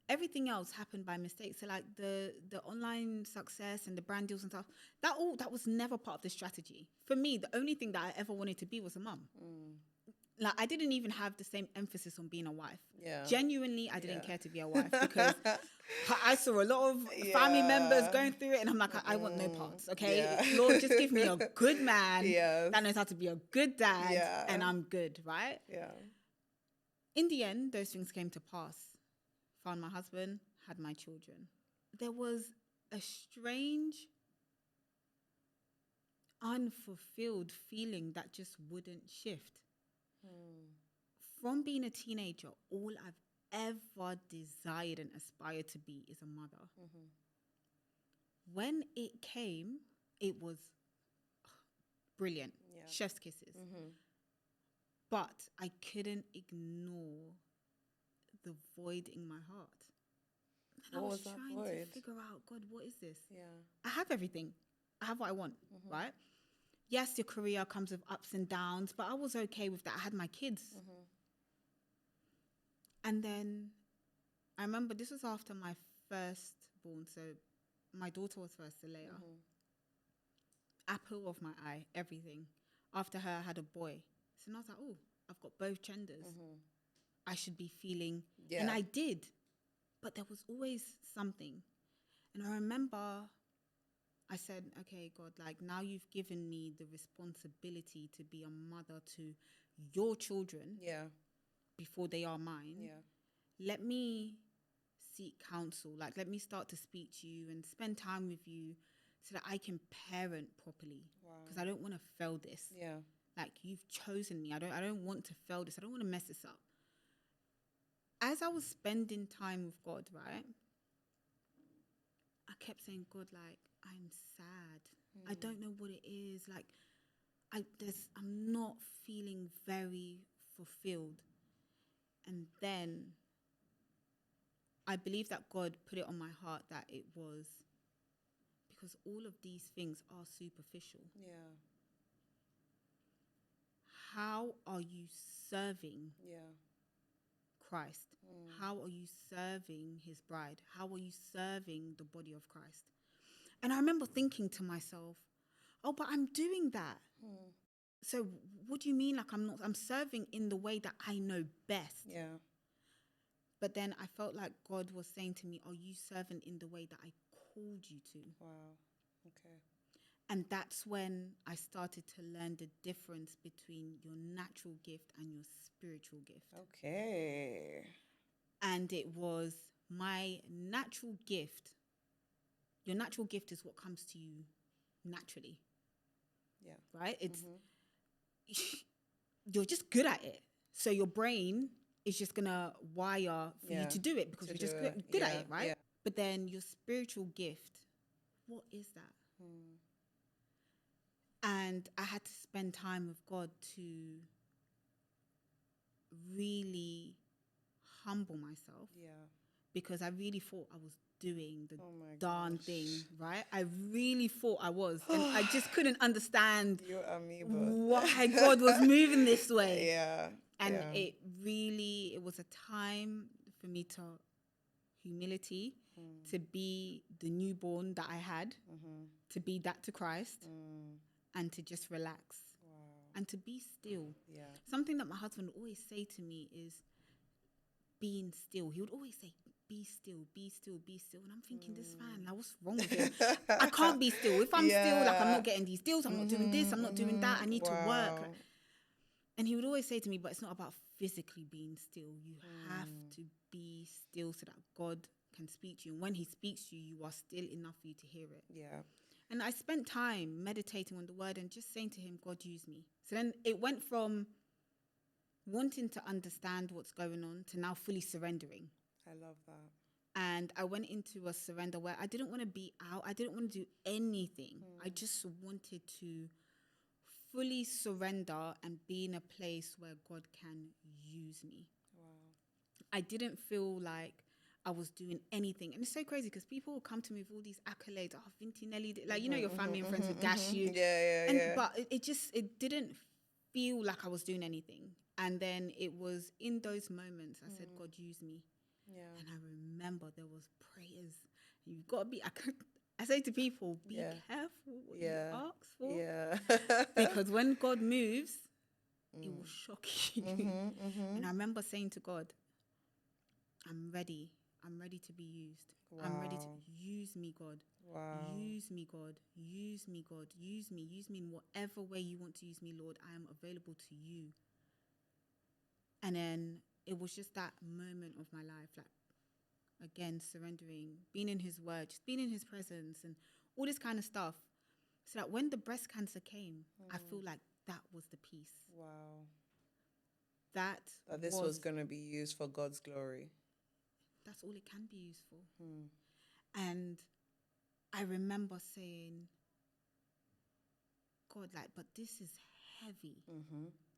[SPEAKER 1] Everything else happened by mistake. So like the online success and the brand deals and stuff, that was never part of the strategy. For me, the only thing that I ever wanted to be was a mum. like, I didn't even have the same emphasis on being a wife.
[SPEAKER 2] Yeah.
[SPEAKER 1] Genuinely, I didn't care to be a wife because I saw a lot of family members going through it, and I'm like, I want no parts, okay?
[SPEAKER 2] Yeah.
[SPEAKER 1] Lord, just give me a good man
[SPEAKER 2] Yes.
[SPEAKER 1] that knows how to be a good dad, and I'm good, right?
[SPEAKER 2] Yeah.
[SPEAKER 1] In the end, those things came to pass. Found my husband, had my children. There was a strange, unfulfilled feeling that just wouldn't shift. From being a teenager, all I've ever desired and aspired to be is a mother. When it came, it was brilliant. Chef's kisses. But I couldn't ignore the void in my heart. And I was trying to figure out, God, what is this?
[SPEAKER 2] Yeah.
[SPEAKER 1] I have everything. I have what I want, right? Yes, your career comes with ups and downs, but I was okay with that. I had my kids. And then I remember this was after my firstborn. So my daughter was first, Alea. Apple of my eye, everything. After her, I had a boy. So I was like, oh, I've got both genders. I should be feeling, and I did. But there was always something. And I remember I said, okay, God, like, now you've given me the responsibility to be a mother to your children before they are mine. Let me seek counsel. Like, let me start to speak to you and spend time with you so that I can parent properly. Because I don't want to fail this. Like, you've chosen me. I don't want to fail this. I don't want to mess this up. As I was spending time with God, right, I kept saying, God, like, I'm sad. I don't know what it is. Like, I'm not feeling very fulfilled. And then I believe that God put it on my heart that it was because all of these things are superficial. How are you serving Christ? How are you serving his bride? How are you serving the body of Christ? And I remember thinking to myself, oh, but I'm doing that. So what do you mean? Like, I'm serving in the way that I know best. But then I felt like God was saying to me, are you serving in the way that I called you to?
[SPEAKER 2] Wow. Okay.
[SPEAKER 1] And that's when I started to learn the difference between your natural gift and your spiritual gift.
[SPEAKER 2] Okay.
[SPEAKER 1] And it was my natural gift. Your natural gift is what comes to you naturally. Right? It's you're just good at it. So your brain is just going to wire for you to do it because you're just good at it, right? But then your spiritual gift, what is that? And I had to spend time with God to really humble myself. Because I really thought I was doing the darn thing, right? I really thought I was. And I just couldn't understand why God was moving this way. And it was a time for me to humility, to be the newborn that I had, to be that to Christ, and to just relax and to be still. Something that my husband would always say to me is being still. He would always say, be still, be still, be still. And I'm thinking, this man, like, what's wrong with him? I can't be still. If I'm still, like, I'm not getting these deals, I'm not doing this, I'm not doing that, I need to work. And he would always say to me, but it's not about physically being still. You have to be still so that God can speak to you. And when he speaks to you, you are still enough for you to hear it. And I spent time meditating on the word and just saying to him, God, use me. So then it went from wanting to understand what's going on to now fully surrendering.
[SPEAKER 2] I love that.
[SPEAKER 1] And I went into a surrender where I didn't want to be out. I didn't want to do anything. I just wanted to fully surrender and be in a place where God can use me. I didn't feel like I was doing anything. And it's so crazy because people will come to me with all these accolades. Oh, VintyNellie, like, you know, your family and friends would gash you. But it didn't feel like I was doing anything. And then it was in those moments I said, God, use me. And I remember there was prayers. You've got to be, I say to people, be careful what you ask for. Because when God moves, it will shock you. And I remember saying to God, I'm ready to be used.
[SPEAKER 2] Wow.
[SPEAKER 1] I'm ready to use me, God.
[SPEAKER 2] Wow.
[SPEAKER 1] Use me, God. Use me, God. Use me in whatever way you want to use me, Lord. I am available to you. And then it was just that moment of my life, like, again, surrendering, being in his word, just being in his presence and all this kind of stuff. So that when the breast cancer came, I feel like that was the piece.
[SPEAKER 2] Wow.
[SPEAKER 1] That
[SPEAKER 2] this was going to be used for God's glory.
[SPEAKER 1] That's all it can be used for. And I remember saying, God, like, but this is heavy.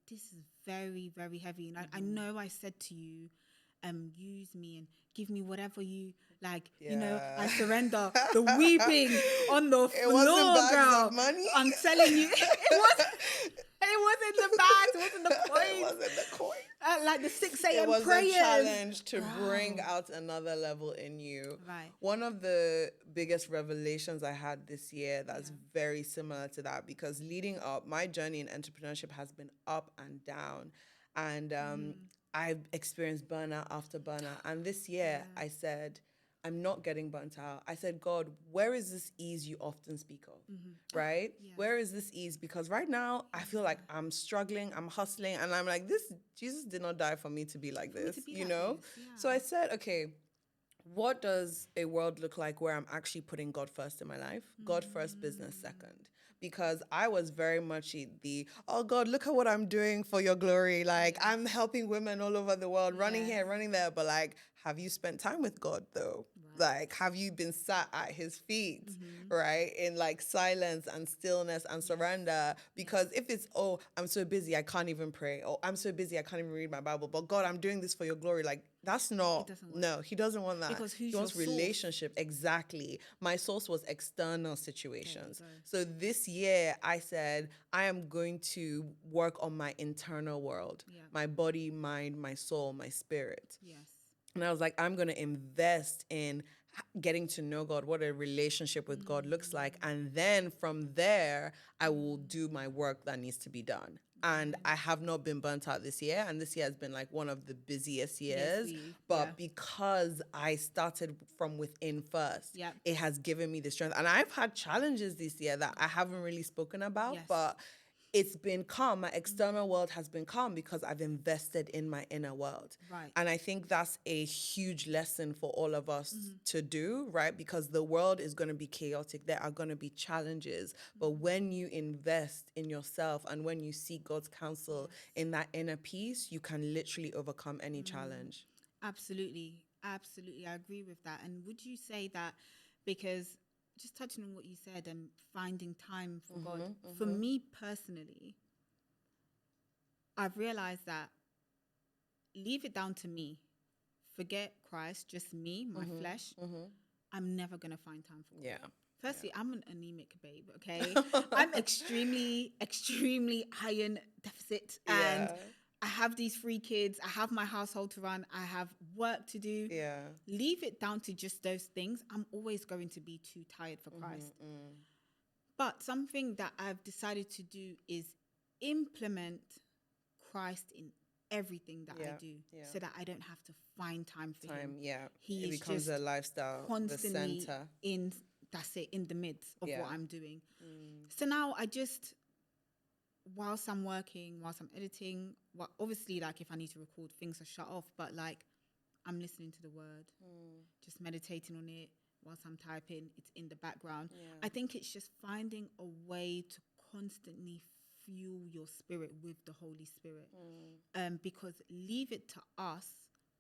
[SPEAKER 1] This is very, very heavy. And I know I said to you, use me and give me whatever you like. You know, I surrender. The weeping on the floor,
[SPEAKER 2] wasn't bags
[SPEAKER 1] girl.
[SPEAKER 2] of money.
[SPEAKER 1] I'm telling you, it wasn't the bags. It wasn't the coins.
[SPEAKER 2] It wasn't the coin.
[SPEAKER 1] Like the 6 a.m.
[SPEAKER 2] It was
[SPEAKER 1] prayers.
[SPEAKER 2] a challenge to bring out another level in you.
[SPEAKER 1] Right.
[SPEAKER 2] One of the biggest revelations I had this year that's very similar to that, because leading up, my journey in entrepreneurship has been up and down. And I've experienced burnout after burnout. And this year I said, I'm not getting burnt out. I said, God, where is this ease you often speak of, right? Yeah. Where is this ease? Because right now I feel like I'm struggling, I'm hustling, and I'm like, Jesus did not die for me to be like this, you know? Yeah. So I said, okay, what does a world look like where I'm actually putting God first in my life? God first, business second. Because I was very much oh God, look at what I'm doing for your glory. Like, I'm helping women all over the world, running here, running there. But like, have you spent time with God though? Right. Like, have you been sat at his feet, right? In like silence and stillness and surrender? Because if it's, I'm so busy, I can't even pray. Or I'm so busy, I can't even read my Bible. But God, I'm doing this for your glory. Like, that's not, no, he doesn't want that.
[SPEAKER 1] Because
[SPEAKER 2] he wants relationship. Exactly. My source was external situations. So this year I said, I am going to work on my internal world, my body, mind, my soul, my spirit. Yes. And I was like, I'm going to invest in getting to know God, what a relationship with God looks like. And then from there, I will do my work that needs to be done. And I have not been burnt out this year. And this year has been like one of the busiest years. But because I started from within first, it has given me the strength. And I've had challenges this year that I haven't really spoken about, but it's been calm. My external world has been calm because I've invested in my inner world. Right. And I think that's a huge lesson for all of us to do, right? Because the world is going to be chaotic. There are going to be challenges. But when you invest in yourself and when you seek God's counsel in that inner peace, you can literally overcome any challenge.
[SPEAKER 1] Absolutely. Absolutely. I agree with that. And would you say that because just touching on what you said and finding time for God, for me personally, I've realized that leave it down to me. Forget Christ, just me, my flesh. I'm never going to find time for God. Yeah. Firstly, I'm an anemic babe, okay? I'm extremely, extremely iron deficit. And I have these 3 kids. I have my household to run. I have work to do. Yeah. Leave it down to just those things. I'm always going to be too tired for Christ. But something that I've decided to do is implement Christ in everything that I do so that I don't have to find time for him. He
[SPEAKER 2] it becomes a lifestyle,
[SPEAKER 1] constantly
[SPEAKER 2] the center.
[SPEAKER 1] in the midst of what I'm doing. So now I just, whilst I'm working, whilst I'm editing, obviously, like, if I need to record, things are shut off, but like, I'm listening to the word, just meditating on it whilst I'm typing. It's in the background. I think it's just finding a way to constantly fuel your spirit with the Holy Spirit. Because leave it to us,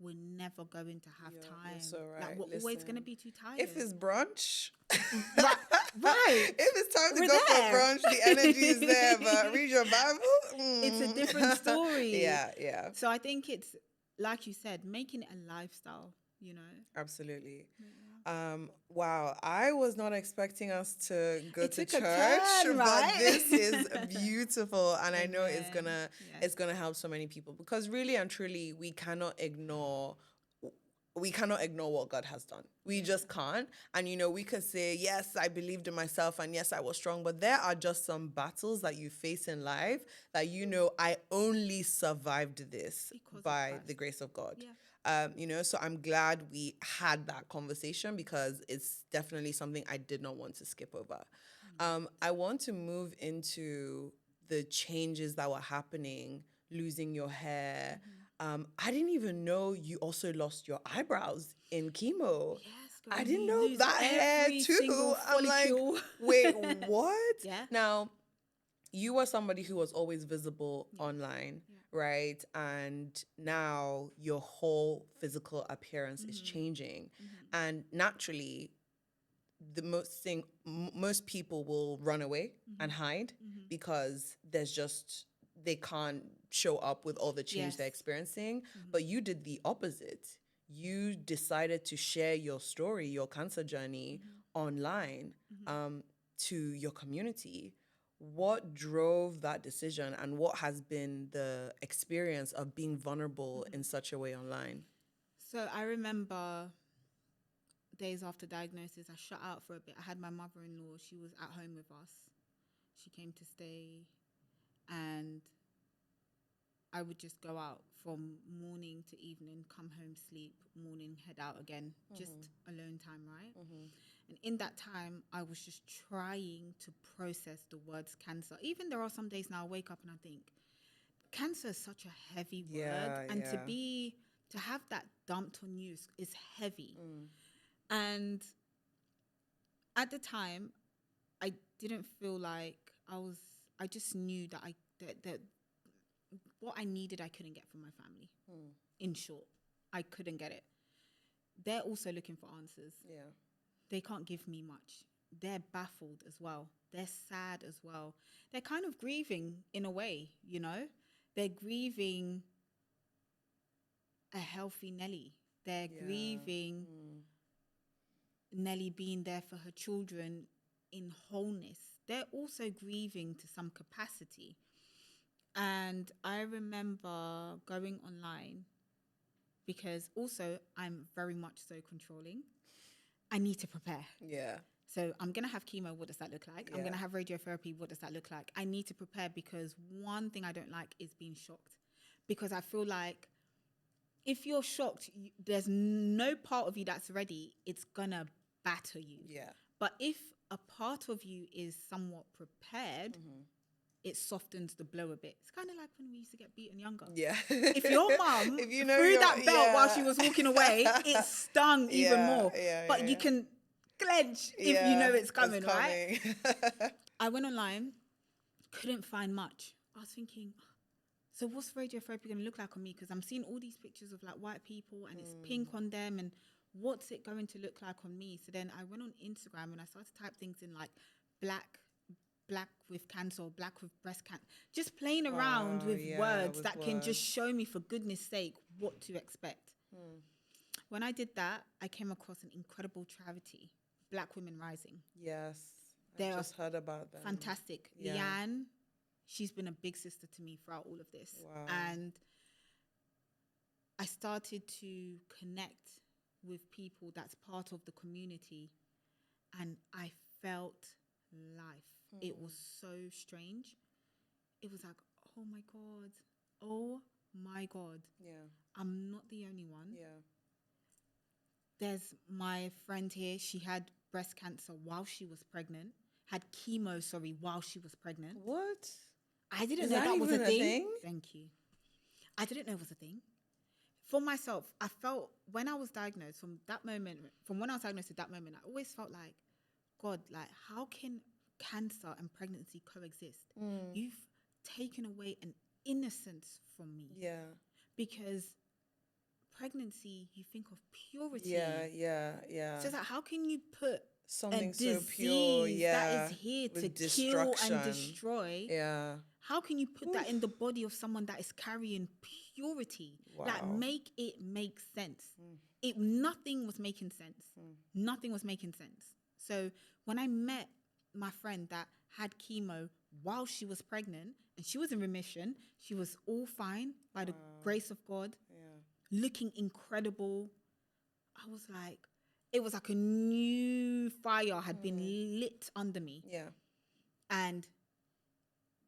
[SPEAKER 1] we're never going to have time. So right. Like, we're always going to be too tired.
[SPEAKER 2] If it's brunch,
[SPEAKER 1] right.
[SPEAKER 2] If it's time to go for brunch, the energy is there. But read your Bible,
[SPEAKER 1] it's a different story.
[SPEAKER 2] Yeah.
[SPEAKER 1] So I think it's, like you said, making it a lifestyle. You know.
[SPEAKER 2] Absolutely. Wow, I was not expecting us to go to church,
[SPEAKER 1] turn, right?
[SPEAKER 2] But this is beautiful, and I know it's gonna help so many people, because really and truly we cannot ignore we cannot ignore what God has done. We just can't. And, you know, we could say, yes, I believed in myself and yes, I was strong. But there are just some battles that you face in life that, you know, I only survived this by the grace of God.
[SPEAKER 1] Yeah.
[SPEAKER 2] You know, so I'm glad we had that conversation because it's definitely something I did not want to skip over. I want to move into the changes that were happening, losing your hair. I didn't even know you also lost your eyebrows in chemo.
[SPEAKER 1] Yes, girl,
[SPEAKER 2] I didn't know that hair too. I'm like, wait, what?
[SPEAKER 1] Yeah.
[SPEAKER 2] Now, you were somebody who was always visible online, right? And now your whole physical appearance is changing. And naturally, most people will run away and hide because they can't show up with all the change they're experiencing. But you did the opposite. You decided to share your story, your cancer journey online to your community. What drove that decision and what has been the experience of being vulnerable in such a way online?
[SPEAKER 1] So I remember days after diagnosis, I shut out for a bit. I had my mother-in-law. She was at home with us. She came to stay, and I would just go out from morning to evening, come home, sleep, morning, head out again, just alone time, right? And in that time, I was just trying to process the words cancer. Even there are some days now I wake up and I think, cancer is such a heavy word. And to have that dumped on you is heavy. And at the time, I didn't feel like I just knew that that what I needed, I couldn't get from my family. In short, I couldn't get it. They're also looking for answers.
[SPEAKER 2] Yeah.
[SPEAKER 1] They can't give me much. They're baffled as well. They're sad as well. They're kind of grieving in a way, you know? They're grieving a healthy Nellie. They're grieving Nellie being there for her children in wholeness. They're also grieving to some capacity. And I remember going online because also I'm very much so controlling. I need to prepare.
[SPEAKER 2] Yeah.
[SPEAKER 1] So I'm going to have chemo. What does that look like? I'm going to have radiotherapy. What does that look like? I need to prepare because one thing I don't like is being shocked, because I feel like if you're shocked, there's no part of you that's ready. It's going to batter you.
[SPEAKER 2] Yeah.
[SPEAKER 1] But if a part of you is somewhat prepared, it softens the blow a bit. It's kind of like when we used to get beaten younger.
[SPEAKER 2] Yeah.
[SPEAKER 1] If your mum threw that belt while she was walking away, it stung even more. But you can clench if you know it's coming, right? I went online, couldn't find much. I was thinking, so what's radiotherapy going to look like on me? Because I'm seeing all these pictures of like white people and it's pink on them, and what's it going to look like on me? So then I went on Instagram and I started to type things in like black with cancer, or black with breast cancer, just playing around with words that can just show me, for goodness sake, what to expect. When I did that, I came across an incredible charity, Black Women Rising.
[SPEAKER 2] Yes, I just heard about that.
[SPEAKER 1] Fantastic. Yeah. Leanne, she's been a big sister to me throughout all of this.
[SPEAKER 2] Wow. And
[SPEAKER 1] I started to connect with people that's part of the community, and I felt life. It was so strange. It was like, oh my God.
[SPEAKER 2] Yeah.
[SPEAKER 1] I'm not the only one.
[SPEAKER 2] Yeah.
[SPEAKER 1] There's my friend here. She had breast cancer while she was pregnant. Had chemo, while she was pregnant.
[SPEAKER 2] What?
[SPEAKER 1] I didn't know that was a thing. Thank you. I didn't know it was a thing. For myself, I felt when I was diagnosed, from when I was diagnosed to that moment, I always felt like, God, like, how can cancer and pregnancy coexist? You've taken away an innocence from me.
[SPEAKER 2] Yeah.
[SPEAKER 1] Because pregnancy, you think of purity.
[SPEAKER 2] Yeah.
[SPEAKER 1] So it's like, how can you put
[SPEAKER 2] something
[SPEAKER 1] a disease
[SPEAKER 2] so pure,
[SPEAKER 1] that is here to kill and destroy?
[SPEAKER 2] Yeah.
[SPEAKER 1] How can you put that in the body of someone that is carrying purity?
[SPEAKER 2] Wow.
[SPEAKER 1] Like, make it make sense. Nothing was making sense. Nothing was making sense. So when I met my friend that had chemo while she was pregnant, and she was in remission, she was all fine by the grace of God, looking incredible, I was like, it was like a new fire had been lit under me.
[SPEAKER 2] Yeah.
[SPEAKER 1] And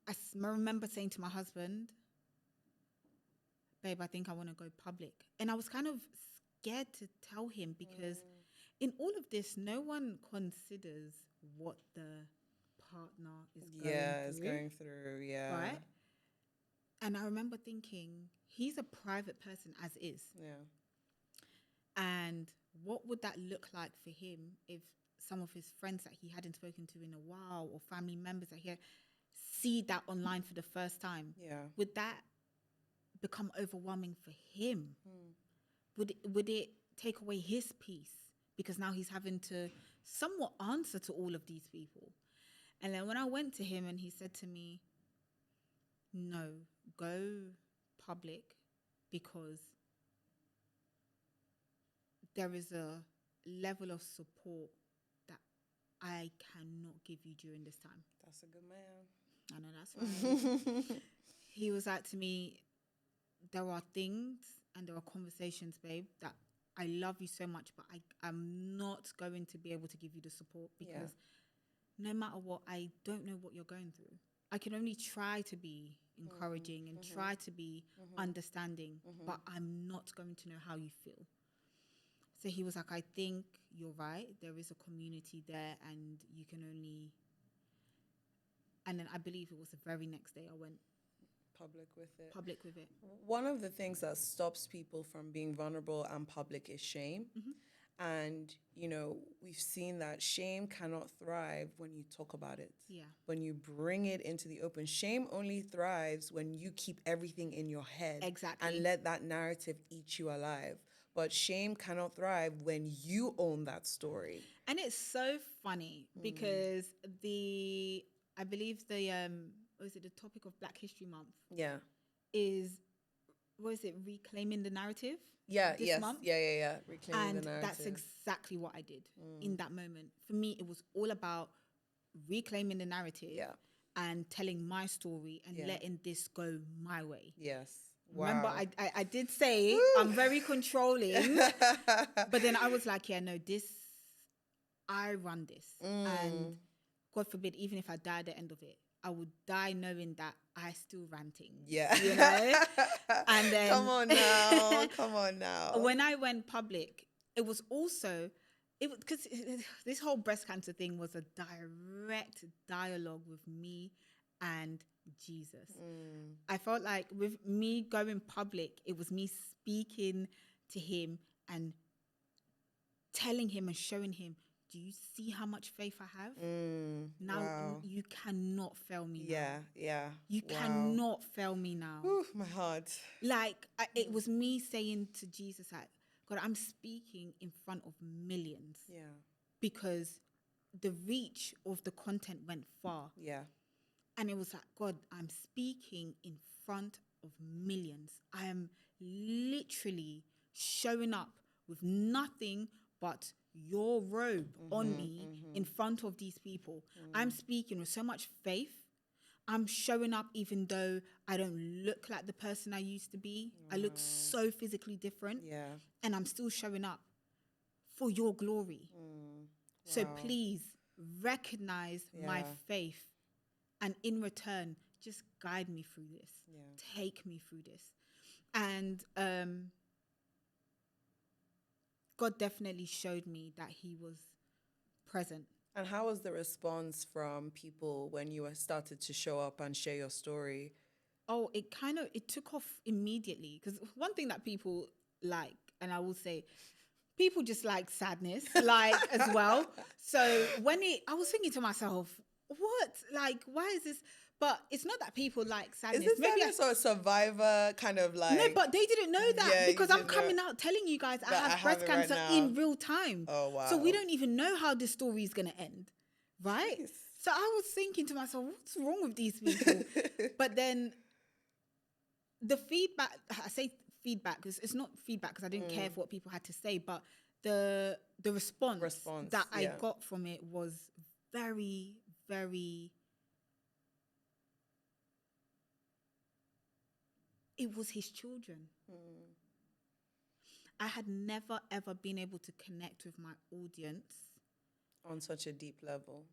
[SPEAKER 1] I remember saying to my husband, babe, I think I want to go public. And I was kind of scared to tell him because in all of this, no one considers what the partner is going through.
[SPEAKER 2] Yeah.
[SPEAKER 1] Right? And I remember thinking, he's a private person as is.
[SPEAKER 2] Yeah.
[SPEAKER 1] And what would that look like for him if some of his friends that he hadn't spoken to in a while or family members that he had see that online for the first time?
[SPEAKER 2] Yeah.
[SPEAKER 1] Would that become overwhelming for him? Would it take away his peace? Because now he's having to somewhat answer to all of these people. And then when I went to him and he said to me, no, go public because there is a level of support that I cannot give you during this time.
[SPEAKER 2] That's a good man.
[SPEAKER 1] I know, that's right. He was like to me, there are things and there are conversations, babe, that I love you so much, but I'm not going to be able to give you the support because no matter what, I don't know what you're going through. I can only try to be encouraging and try to be understanding, but I'm not going to know how you feel. So he was like, I think you're right. There is a community there and you can only... And then I believe it was the very next day I went
[SPEAKER 2] public with it.
[SPEAKER 1] it.
[SPEAKER 2] One of the things that stops people from being vulnerable and public is shame. And, you know, we've seen that shame cannot thrive when you talk about it.
[SPEAKER 1] Yeah.
[SPEAKER 2] When you bring it into the open. Shame only thrives when you keep everything in your head.
[SPEAKER 1] Exactly.
[SPEAKER 2] And let that narrative eat you alive. But shame cannot thrive when you own that story.
[SPEAKER 1] And it's so funny because I believe the topic of Black History Month?
[SPEAKER 2] Yeah.
[SPEAKER 1] Reclaiming the narrative?
[SPEAKER 2] Yeah,
[SPEAKER 1] this month?
[SPEAKER 2] Yeah. Reclaiming the narrative.
[SPEAKER 1] And that's exactly what I did in that moment. For me, it was all about reclaiming the narrative and telling my story and letting this go my way.
[SPEAKER 2] Yes. Wow.
[SPEAKER 1] Remember, I did say I'm very controlling, but then I was like, I run this. And God forbid, even if I die at the end of it, I would die knowing that I still ranting.
[SPEAKER 2] Yeah.
[SPEAKER 1] You know? And then
[SPEAKER 2] Come on now.
[SPEAKER 1] When I went public, it was also, because this whole breast cancer thing was a direct dialogue with me and Jesus. I felt like with me going public, it was me speaking to him and telling him and showing him, do you see how much faith I have? Now you cannot fail me now.
[SPEAKER 2] Yeah.
[SPEAKER 1] You cannot fail me now.
[SPEAKER 2] Ooh, my heart.
[SPEAKER 1] Like, it was me saying to Jesus, like, God, I'm speaking in front of millions.
[SPEAKER 2] Yeah.
[SPEAKER 1] Because the reach of the content went far.
[SPEAKER 2] Yeah.
[SPEAKER 1] And it was like, God, I'm speaking in front of millions. I am literally showing up with nothing but your robe on me in front of these people. I'm speaking with so much faith. I'm showing up even though I don't look like the person I used to be. I look so physically different.
[SPEAKER 2] Yeah.
[SPEAKER 1] And I'm still showing up for your glory. So please recognize my faith. And in return, just guide me through this. Yeah. Take me through this. And God definitely showed me that he was present.
[SPEAKER 2] And how was the response from people when you started to show up and share your story?
[SPEAKER 1] Oh, it took off immediately. Because one thing that people like, and I will say, people just like sadness, like as well. So I was thinking to myself, what? Like, why is this? But it's not that people like sadness.
[SPEAKER 2] Is this sadness or a survivor kind of like...
[SPEAKER 1] No, but they didn't know that because I'm coming out telling you guys I have breast cancer in real time.
[SPEAKER 2] Oh, wow.
[SPEAKER 1] So we don't even know how this story is going to end, right? Jeez. So I was thinking to myself, what's wrong with these people? But then the feedback, I say feedback because it's not feedback because I didn't care for what people had to say, but the response that I got from it was very, very... It was his children. I had never, ever been able to connect with my audience.
[SPEAKER 2] On such a deep level.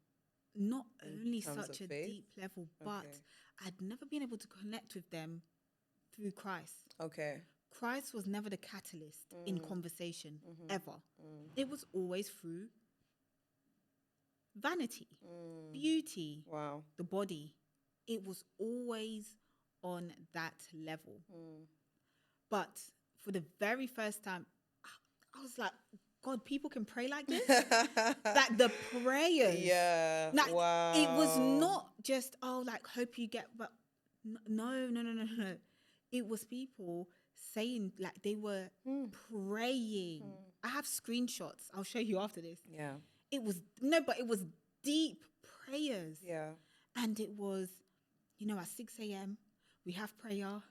[SPEAKER 1] Not only such a deep level, but I'd never been able to connect with them through Christ.
[SPEAKER 2] Okay.
[SPEAKER 1] Christ was never the catalyst in conversation, ever. It was always through vanity, beauty, the body. It was always on that level. But for the very first time, I was like, God, people can pray like this? Like the prayers.
[SPEAKER 2] Yeah.
[SPEAKER 1] Like, it was not just, hope you get, but no. It was people saying, like, they were praying. I have screenshots. I'll show you after this.
[SPEAKER 2] Yeah.
[SPEAKER 1] It was deep prayers.
[SPEAKER 2] Yeah.
[SPEAKER 1] And it was, at 6 a.m., we have prayer.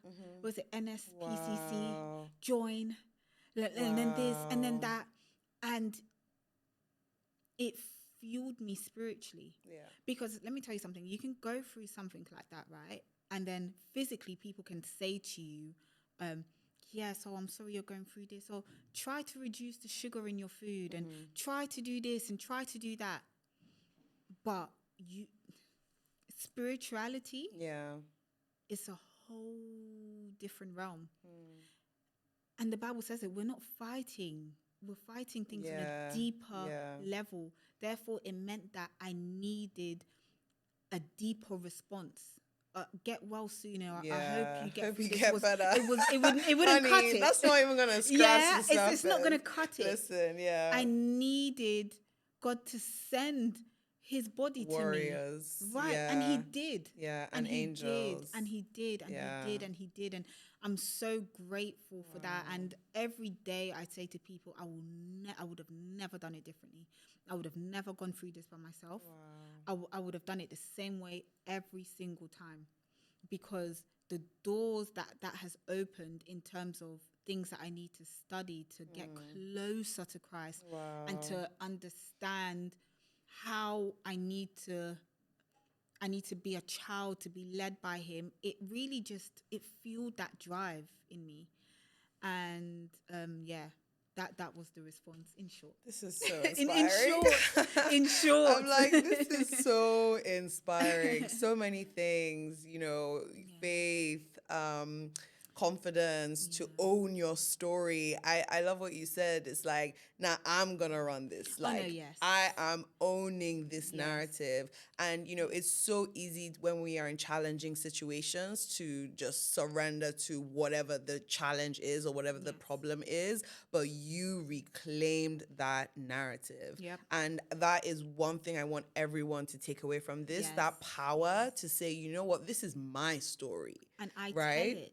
[SPEAKER 1] Was it NSPCC? Join. And then this, and then that. And it fueled me spiritually. Yeah. Because let me tell you something. You can go through something like that, right? And then physically people can say to you, so I'm sorry you're going through this. Or try to reduce the sugar in your food and try to do this and try to do that. But spirituality is a whole different realm. And the Bible says that we're not fighting. We're fighting things on a deeper level. Therefore, it meant that I needed a deeper response. Get well sooner. I hope you get through this.
[SPEAKER 2] Get better.
[SPEAKER 1] It wouldn't cut it.
[SPEAKER 2] That's not even going to scratch the surface.
[SPEAKER 1] It's not going to cut it.
[SPEAKER 2] Listen,
[SPEAKER 1] I needed God to send his body
[SPEAKER 2] warriors,
[SPEAKER 1] to me. Right. And he did.
[SPEAKER 2] Yeah. And angels.
[SPEAKER 1] He did. And I'm so grateful for that. And every day I say to people, I would have never done it differently. I would have never gone through this by myself. I would have done it the same way every single time, because the doors that has opened in terms of things that I need to study to get closer to Christ and to understand how I need to be a child, to be led by him. It really it fueled that drive in me. And that was the response, in short.
[SPEAKER 2] This is so inspiring.
[SPEAKER 1] in short.
[SPEAKER 2] I'm like, this is so inspiring. So many things, faith, confidence, to own your story. I love what you said. It's like, now I'm gonna run this. Like, I am owning this narrative. And it's so easy when we are in challenging situations to just surrender to whatever the challenge is or whatever the problem is. But you reclaimed that narrative. And that is one thing I want everyone to take away from this, that power to say, you know what, this is my story.
[SPEAKER 1] And I tell it.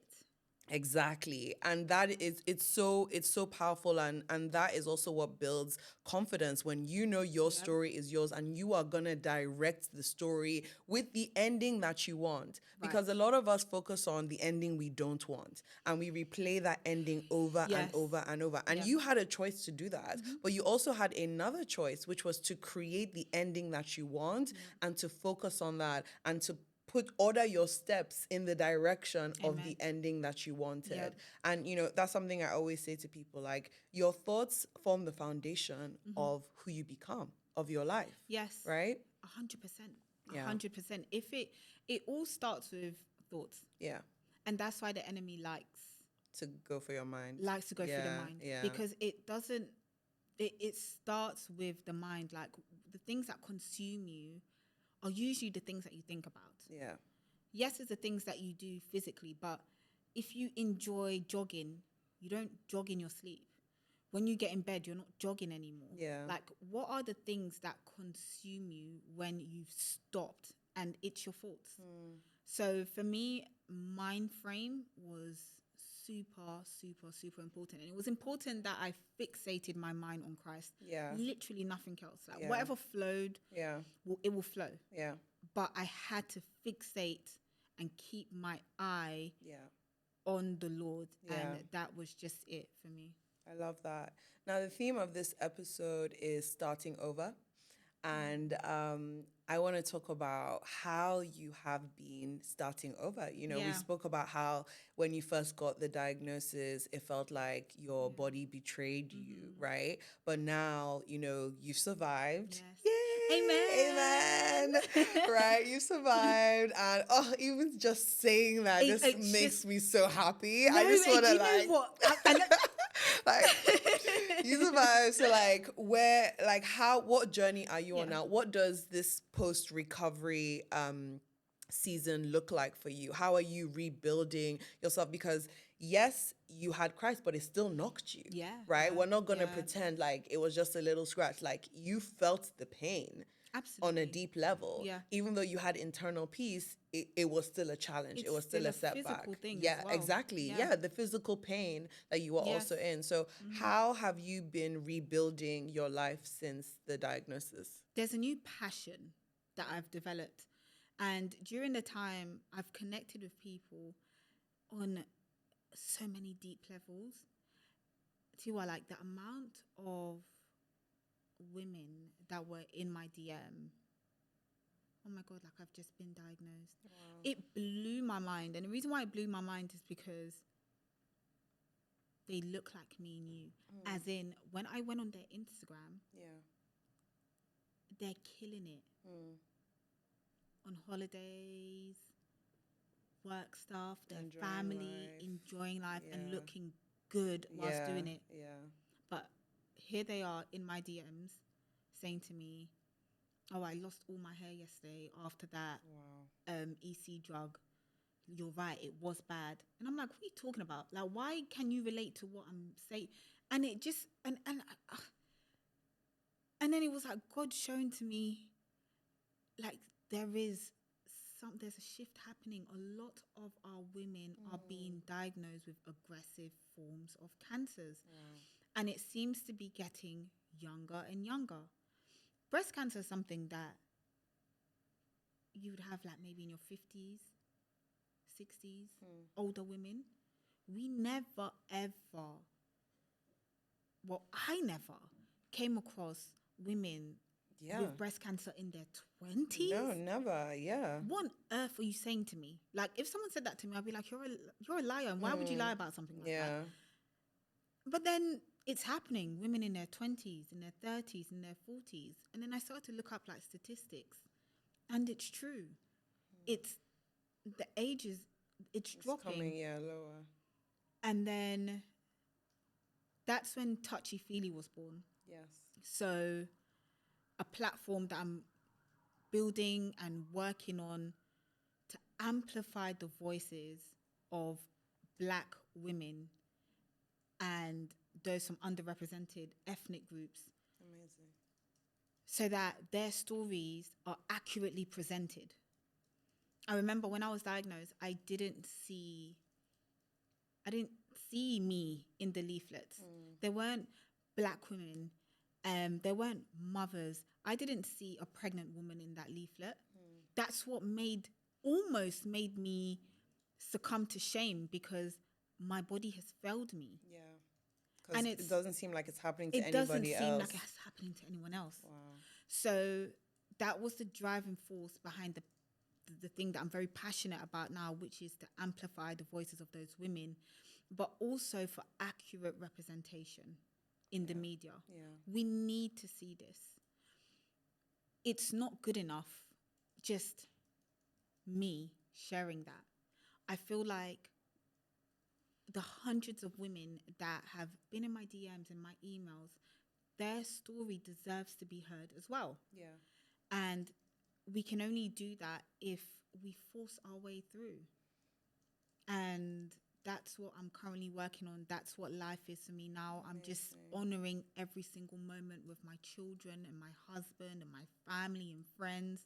[SPEAKER 2] Exactly. And that is, it's so powerful. And that is also what builds confidence, when your story is yours and you are going to direct the story with the ending that you want. Because a lot of us focus on the ending we don't want, and we replay that ending over and over and over. And you had a choice to do that, but you also had another choice, which was to create the ending that you want and to focus on that and to order your steps in the direction of the ending that you wanted. And, that's something I always say to people, like, your thoughts form the foundation of who you become, of your life.
[SPEAKER 1] Yes.
[SPEAKER 2] Right?
[SPEAKER 1] 100%. 100%. If it all starts with thoughts. Yeah. And that's why the enemy likes
[SPEAKER 2] to go for your mind.
[SPEAKER 1] Likes to go through the mind. Yeah. Because it starts with the mind. Like, the things that consume you are usually the things that you think about. Yeah. Yes, it's the things that you do physically, but if you enjoy jogging, you don't jog in your sleep. When you get in bed, you're not jogging anymore. Yeah. Like, what are the things that consume you when you've stopped and it's your thoughts? So for me, mind frame was super, super, super important. And it was important that I fixated my mind on Christ. Yeah. Literally nothing else. Like, whatever flowed, it will flow. Yeah. But I had to fixate and keep my eye on the Lord. Yeah. And that was just it for me.
[SPEAKER 2] I love that. Now, the theme of this episode is starting over. And I want to talk about how you have been starting over. You know, we spoke about how when you first got the diagnosis, it felt like your body betrayed you, right? But now, you know, you've survived.
[SPEAKER 1] Yes.
[SPEAKER 2] Yay!
[SPEAKER 1] Amen.
[SPEAKER 2] Right? You survived. And even just saying that just makes me so happy.
[SPEAKER 1] No,
[SPEAKER 2] I just want to
[SPEAKER 1] you know what?
[SPEAKER 2] like you survived. So like what journey are you on now? What does this post recovery season look like for you? How are you rebuilding yourself? Because yes, you had Christ, but it still knocked you.
[SPEAKER 1] Yeah.
[SPEAKER 2] Right? We're not gonna pretend like it was just a little scratch. Like you felt the pain.
[SPEAKER 1] Absolutely.
[SPEAKER 2] On a deep level.
[SPEAKER 1] Yeah.
[SPEAKER 2] Even though you had internal peace, it was still a challenge. It was still a setback.
[SPEAKER 1] Physical thing
[SPEAKER 2] Yeah,
[SPEAKER 1] as well.
[SPEAKER 2] exactly. Yeah, the physical pain that you were also in. So how have you been rebuilding your life since the diagnosis?
[SPEAKER 1] There's a new passion that I've developed. And during the time, I've connected with people on so many deep levels. Like the amount of women that were in my DM. Oh my God, like I've just been diagnosed. Wow. It blew my mind. And the reason why it blew my mind is because they look like me and you. As in, when I went on their Instagram, they're killing it. On holidays, work stuff, their family, enjoying life and looking good whilst doing it.
[SPEAKER 2] Yeah.
[SPEAKER 1] But here they are in my DMs saying to me, oh, I lost all my hair yesterday after that EC drug. You're right, it was bad. And I'm like, what are you talking about? Like, why can you relate to what I'm saying? And it just, and then it was like God showing to me, like, there's a shift happening. A lot of our women are being diagnosed with aggressive forms of cancers. And it seems to be getting younger and younger. Breast cancer is something that you would have like maybe in your 50s, 60s, older women. We never, ever, I never came across women with breast cancer in their 20s.
[SPEAKER 2] No, never,
[SPEAKER 1] What on earth are you saying to me? Like, if someone said that to me, I'd be like, you're a liar. And why would you lie about something like that? But then it's happening. Women in their 20s, in their 30s, in their 40s. And then I started to look up like statistics. And it's true. It's the ages, it's dropping.
[SPEAKER 2] Coming, lower.
[SPEAKER 1] And then that's when Touchy Feely was born.
[SPEAKER 2] Yes.
[SPEAKER 1] So a platform that I'm building and working on to amplify the voices of Black women and those from underrepresented ethnic groups.
[SPEAKER 2] Amazing.
[SPEAKER 1] So that their stories are accurately presented. I remember when I was diagnosed, I didn't see me in the leaflets. There weren't Black women. There weren't mothers. I didn't see a pregnant woman in that leaflet. That's what almost made me succumb to shame, because my body has failed me.
[SPEAKER 2] Yeah. Because it doesn't seem like it's happening to anybody else.
[SPEAKER 1] It doesn't seem like it's happening to anyone else.
[SPEAKER 2] Wow.
[SPEAKER 1] So that was the driving force behind the thing that I'm very passionate about now, which is to amplify the voices of those women, but also for accurate representation in the media. Yeah. We need to see this. It's not good enough just me sharing that. I feel like the hundreds of women that have been in my DMs and my emails, their story deserves to be heard as well. Yeah. And we can only do that if we force our way through. And that's what I'm currently working on. That's what life is for me now. I'm just honoring every single moment with my children and my husband and my family and friends.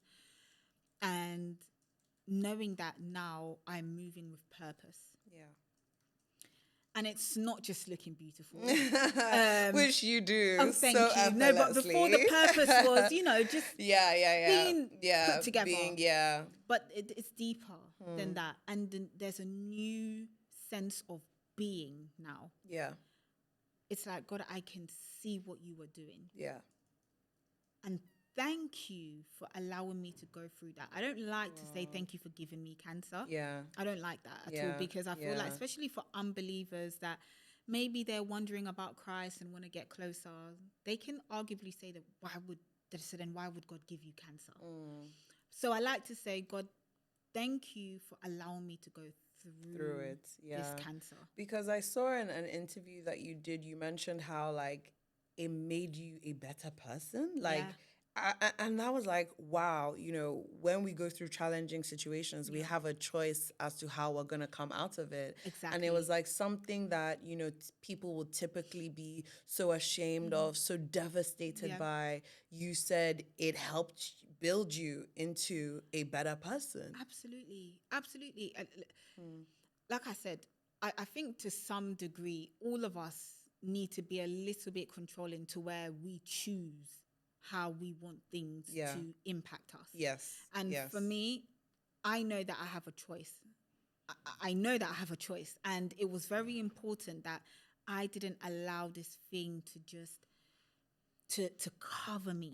[SPEAKER 1] And knowing that now I'm moving with purpose. Yeah. And it's not just looking beautiful.
[SPEAKER 2] Which you do.
[SPEAKER 1] Oh, thank you. No, but before the purpose was, just being put together. But it's deeper than that. And then there's a new sense of being now. Yeah. It's like, God, I can see what you were doing. Yeah. And thank you for allowing me to go through that. I don't like to say thank you for giving me cancer.
[SPEAKER 2] Yeah.
[SPEAKER 1] I don't like that at all, because I feel like, especially for unbelievers that maybe they're wondering about Christ and want to get closer, they can arguably say that why would God give you cancer? So I like to say, God, thank you for allowing me to go through it, this cancer.
[SPEAKER 2] Because I saw in an interview that you did, you mentioned how like it made you a better person. Like, and I was like, wow, you know, when we go through challenging situations, we have a choice as to how we're going to come out of it.
[SPEAKER 1] Exactly.
[SPEAKER 2] And it was like something that, you know, people would typically be so ashamed of, so devastated by. You said it helped build you into a better person.
[SPEAKER 1] Absolutely. Absolutely. Like I said, I think to some degree, all of us need to be a little bit controlling to where we choose how we want things to impact us.
[SPEAKER 2] Yes.
[SPEAKER 1] And for me, I know that I have a choice. I know that I have a choice. And it was very important that I didn't allow this thing to just to cover me.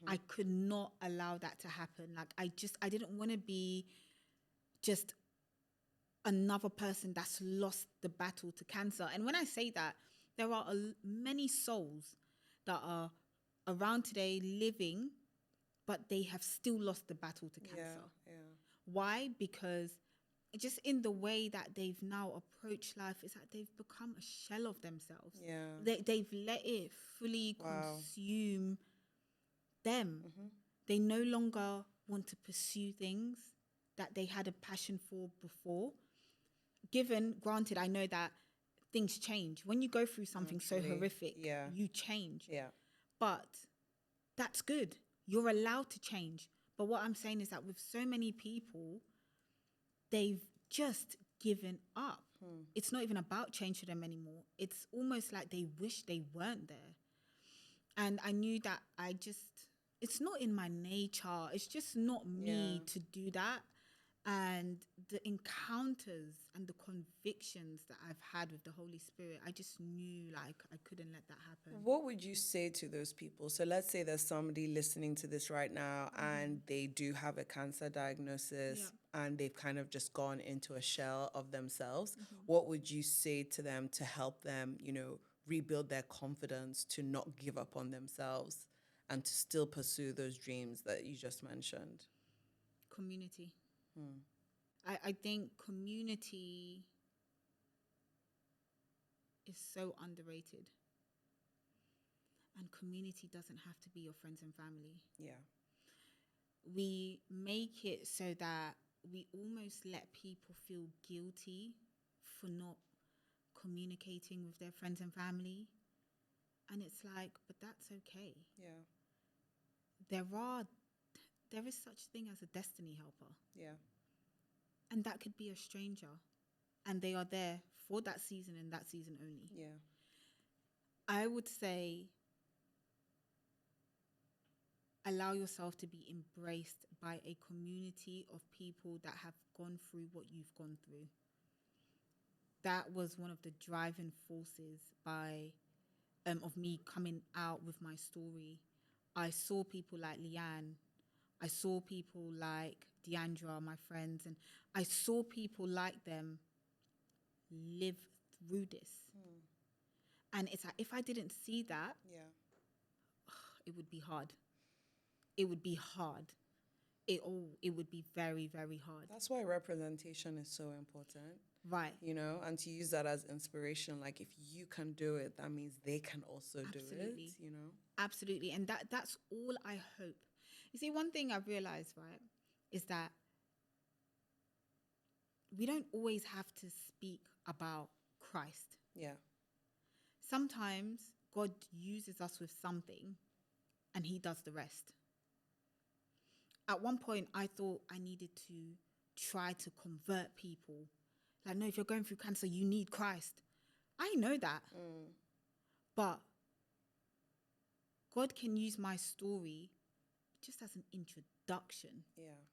[SPEAKER 1] I could not allow that to happen. Like I didn't want to be just another person that's lost the battle to cancer. And when I say that, there are many souls that are around today living, but they have still lost the battle to cancer. Why? Because just in the way that they've now approached life, is that they've become a shell of themselves. They've let it fully consume them. They no longer want to pursue things that they had a passion for before. Granted, I know that things change. When you go through something so horrific, you change. But that's good. You're allowed to change. But what I'm saying is that with so many people, they've just given up. It's not even about change for them anymore. It's almost like they wish they weren't there. And I knew that it's not in my nature. It's just not me to do that. And the encounters and the convictions that I've had with the Holy Spirit, I just knew like I couldn't let that happen.
[SPEAKER 2] What would you say to those people? So let's say there's somebody listening to this right now and they do have a cancer diagnosis and they've kind of just gone into a shell of themselves. What would you say to them to help them, you know, rebuild their confidence, to not give up on themselves and to still pursue those dreams that you just mentioned?
[SPEAKER 1] Community. I think community is so underrated. And community doesn't have to be your friends and family. We make it so that we almost let people feel guilty for not communicating with their friends and family. And it's like, but that's okay. There is such thing as a destiny helper. And that could be a stranger. And they are there for that season and that season only. I would say allow yourself to be embraced by a community of people that have gone through what you've gone through. That was one of the driving forces of me coming out with my story. I saw people like Leanne. I saw people like Deandra, my friends, and I saw people like them live through this. And it's like, if I didn't see that, it would be hard. It would be hard. It would be very, very hard.
[SPEAKER 2] That's why representation is so important.
[SPEAKER 1] Right.
[SPEAKER 2] You know, and to use that as inspiration, like if you can do it, that means they can also do it, you know?
[SPEAKER 1] Absolutely. And that's all I hope. You see, one thing I've realized, right, is that we don't always have to speak about Christ. Sometimes God uses us with something and he does the rest. At one point, I thought I needed to try to convert people. Like, no, if you're going through cancer, you need Christ. I know that. But God can use my story just as an introduction.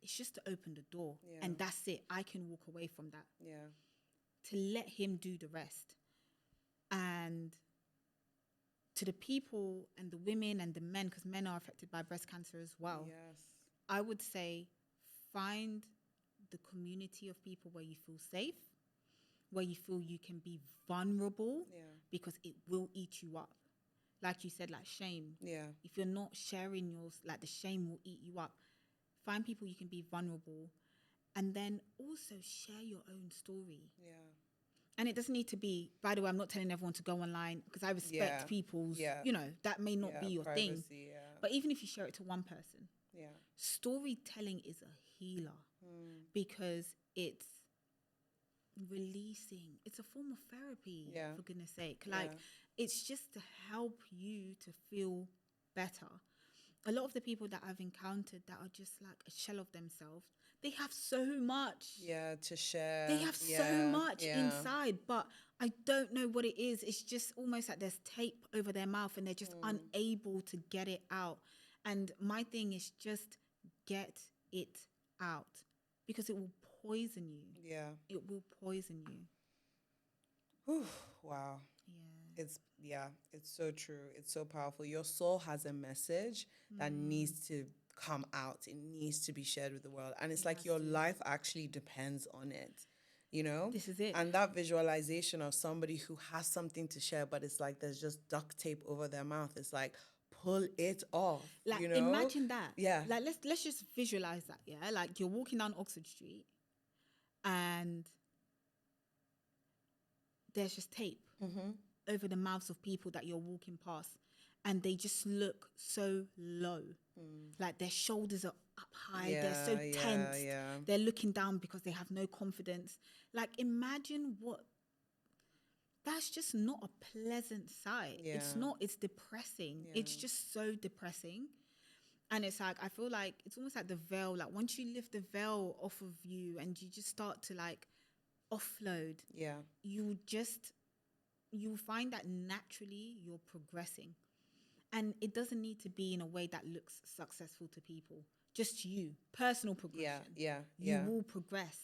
[SPEAKER 1] It's just to open the door. And that's it. I can walk away from that. To let him do the rest. And to the people and the women and the men, because men are affected by breast cancer as well.
[SPEAKER 2] Yes.
[SPEAKER 1] I would say find the community of people where you feel safe, where you feel you can be vulnerable, because it will eat you up. Like you said, like shame.
[SPEAKER 2] Yeah.
[SPEAKER 1] If you're not sharing yours, like the shame will eat you up. Find people you can be vulnerable, and then also share your own story.
[SPEAKER 2] Yeah.
[SPEAKER 1] And it doesn't need to be, by the way, I'm not telling everyone to go online, because I respect people's, you know, that may not be your
[SPEAKER 2] privacy,
[SPEAKER 1] thing. But even if you share it to one person, storytelling is a healer, because it's releasing. It's a form of therapy, for goodness sake. Like, it's just to help you to feel better. A lot of the people that I've encountered that are just like a shell of themselves, they have so much.
[SPEAKER 2] Yeah, to share.
[SPEAKER 1] They have so much inside, but I don't know what it is. It's just almost like there's tape over their mouth and they're just unable to get it out. And my thing is just get it out, because it will poison you. Yeah. It will poison you.
[SPEAKER 2] Whew, wow. It's so true. It's so powerful. Your soul has a message that needs to come out. It needs to be shared with the world. And it's like your life actually depends on it. You know?
[SPEAKER 1] This is it.
[SPEAKER 2] And that visualization of somebody who has something to share, but it's like there's just duct tape over their mouth. It's like, pull it off.
[SPEAKER 1] Like,
[SPEAKER 2] you know?
[SPEAKER 1] imagine that.
[SPEAKER 2] Yeah.
[SPEAKER 1] Like, let's just visualize that, yeah? Like, you're walking down Oxford Street and there's just tape over the mouths of people that you're walking past, and they just look so low. Like, their shoulders are up high. They're so tense. They're looking down because they have no confidence. Like, imagine what... That's just not a pleasant sight. It's not. It's depressing. It's just so depressing. And it's like, I feel like it's almost like the veil. Like, once you lift the veil off of you and you just start to like offload, you find that naturally you're progressing. And it doesn't need to be in a way that looks successful to people. Just you, personal progression. You will progress.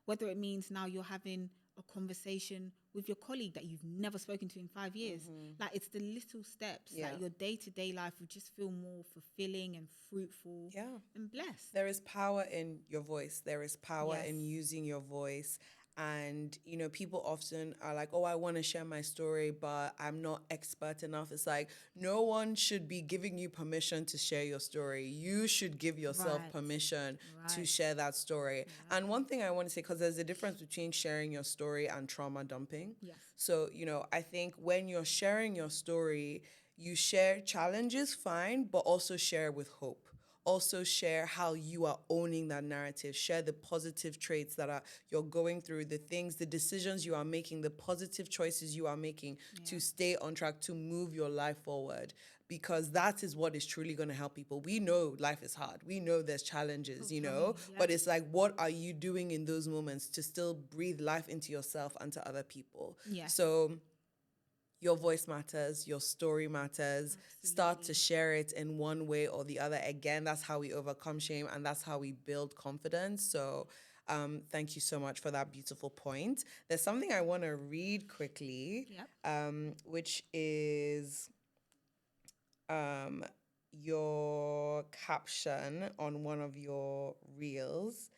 [SPEAKER 1] Whether it means now you're having a conversation with your colleague that you've never spoken to in 5 years. Like, it's the little steps that your day-to-day life will just feel more fulfilling and fruitful and blessed.
[SPEAKER 2] There is power in your voice. There is power in using your voice. And, you know, people often are like, oh, I want to share my story, but I'm not expert enough. It's like, no one should be giving you permission to share your story. You should give yourself permission to share that story. And one thing I want to say, because there's a difference between sharing your story and trauma dumping. So, you know, I think when you're sharing your story, you share challenges, fine, but also share with hope. Also share how you are owning that narrative. Share the positive traits that you're going through, the things, the decisions you are making, the positive choices you are making to stay on track, to move your life forward. Because that is what is truly going to help people. We know life is hard. We know there's challenges, you know, but it's like, what are you doing in those moments to still breathe life into yourself and to other people? So your voice matters, your story matters. Absolutely. Start to share it in one way or the other. Again, that's how we overcome shame, and that's how we build confidence. So thank you so much for that beautiful point. There's something I want to read quickly, which is your caption on one of your reels.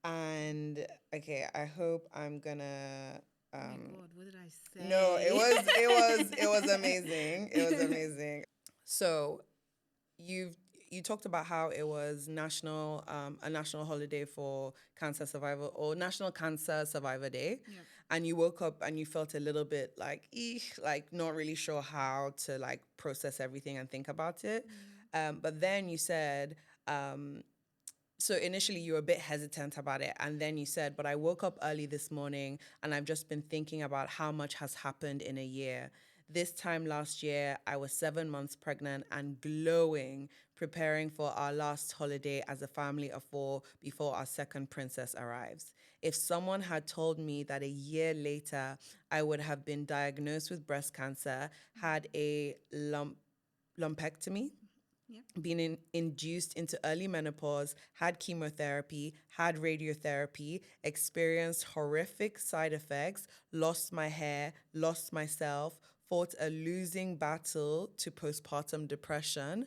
[SPEAKER 2] And okay, I hope I'm gonna...
[SPEAKER 1] oh my God, what did I say?
[SPEAKER 2] No, it was amazing. It was amazing. So you talked about how it was a national holiday for cancer survival, or National Cancer Survivor Day. And you woke up and you felt a little bit like, like not really sure how to like process everything and think about it. But then you said, so initially you were a bit hesitant about it, and then you said, but I woke up early this morning and I've just been thinking about how much has happened in a year. This time last year, I was 7 months pregnant and glowing, preparing for our last holiday as a family of 4 before our second princess arrives. If someone had told me that a year later I would have been diagnosed with breast cancer, had a lumpectomy, being induced into early menopause, had chemotherapy, had radiotherapy, experienced horrific side effects, lost my hair, lost myself, fought a losing battle to postpartum depression,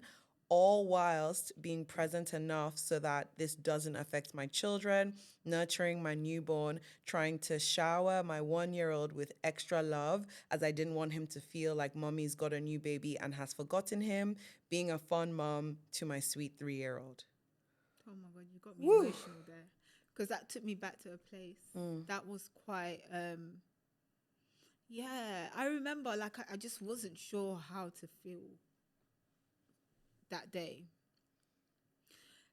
[SPEAKER 2] all whilst being present enough so that this doesn't affect my children, nurturing my newborn, trying to shower my 1-year-old with extra love as I didn't want him to feel like mommy's got a new baby and has forgotten him, being a fun mom to my sweet 3-year-old.
[SPEAKER 1] Oh my God, you got me emotional there. Because that took me back to a place. That was quite, I remember like I just wasn't sure how to feel that day.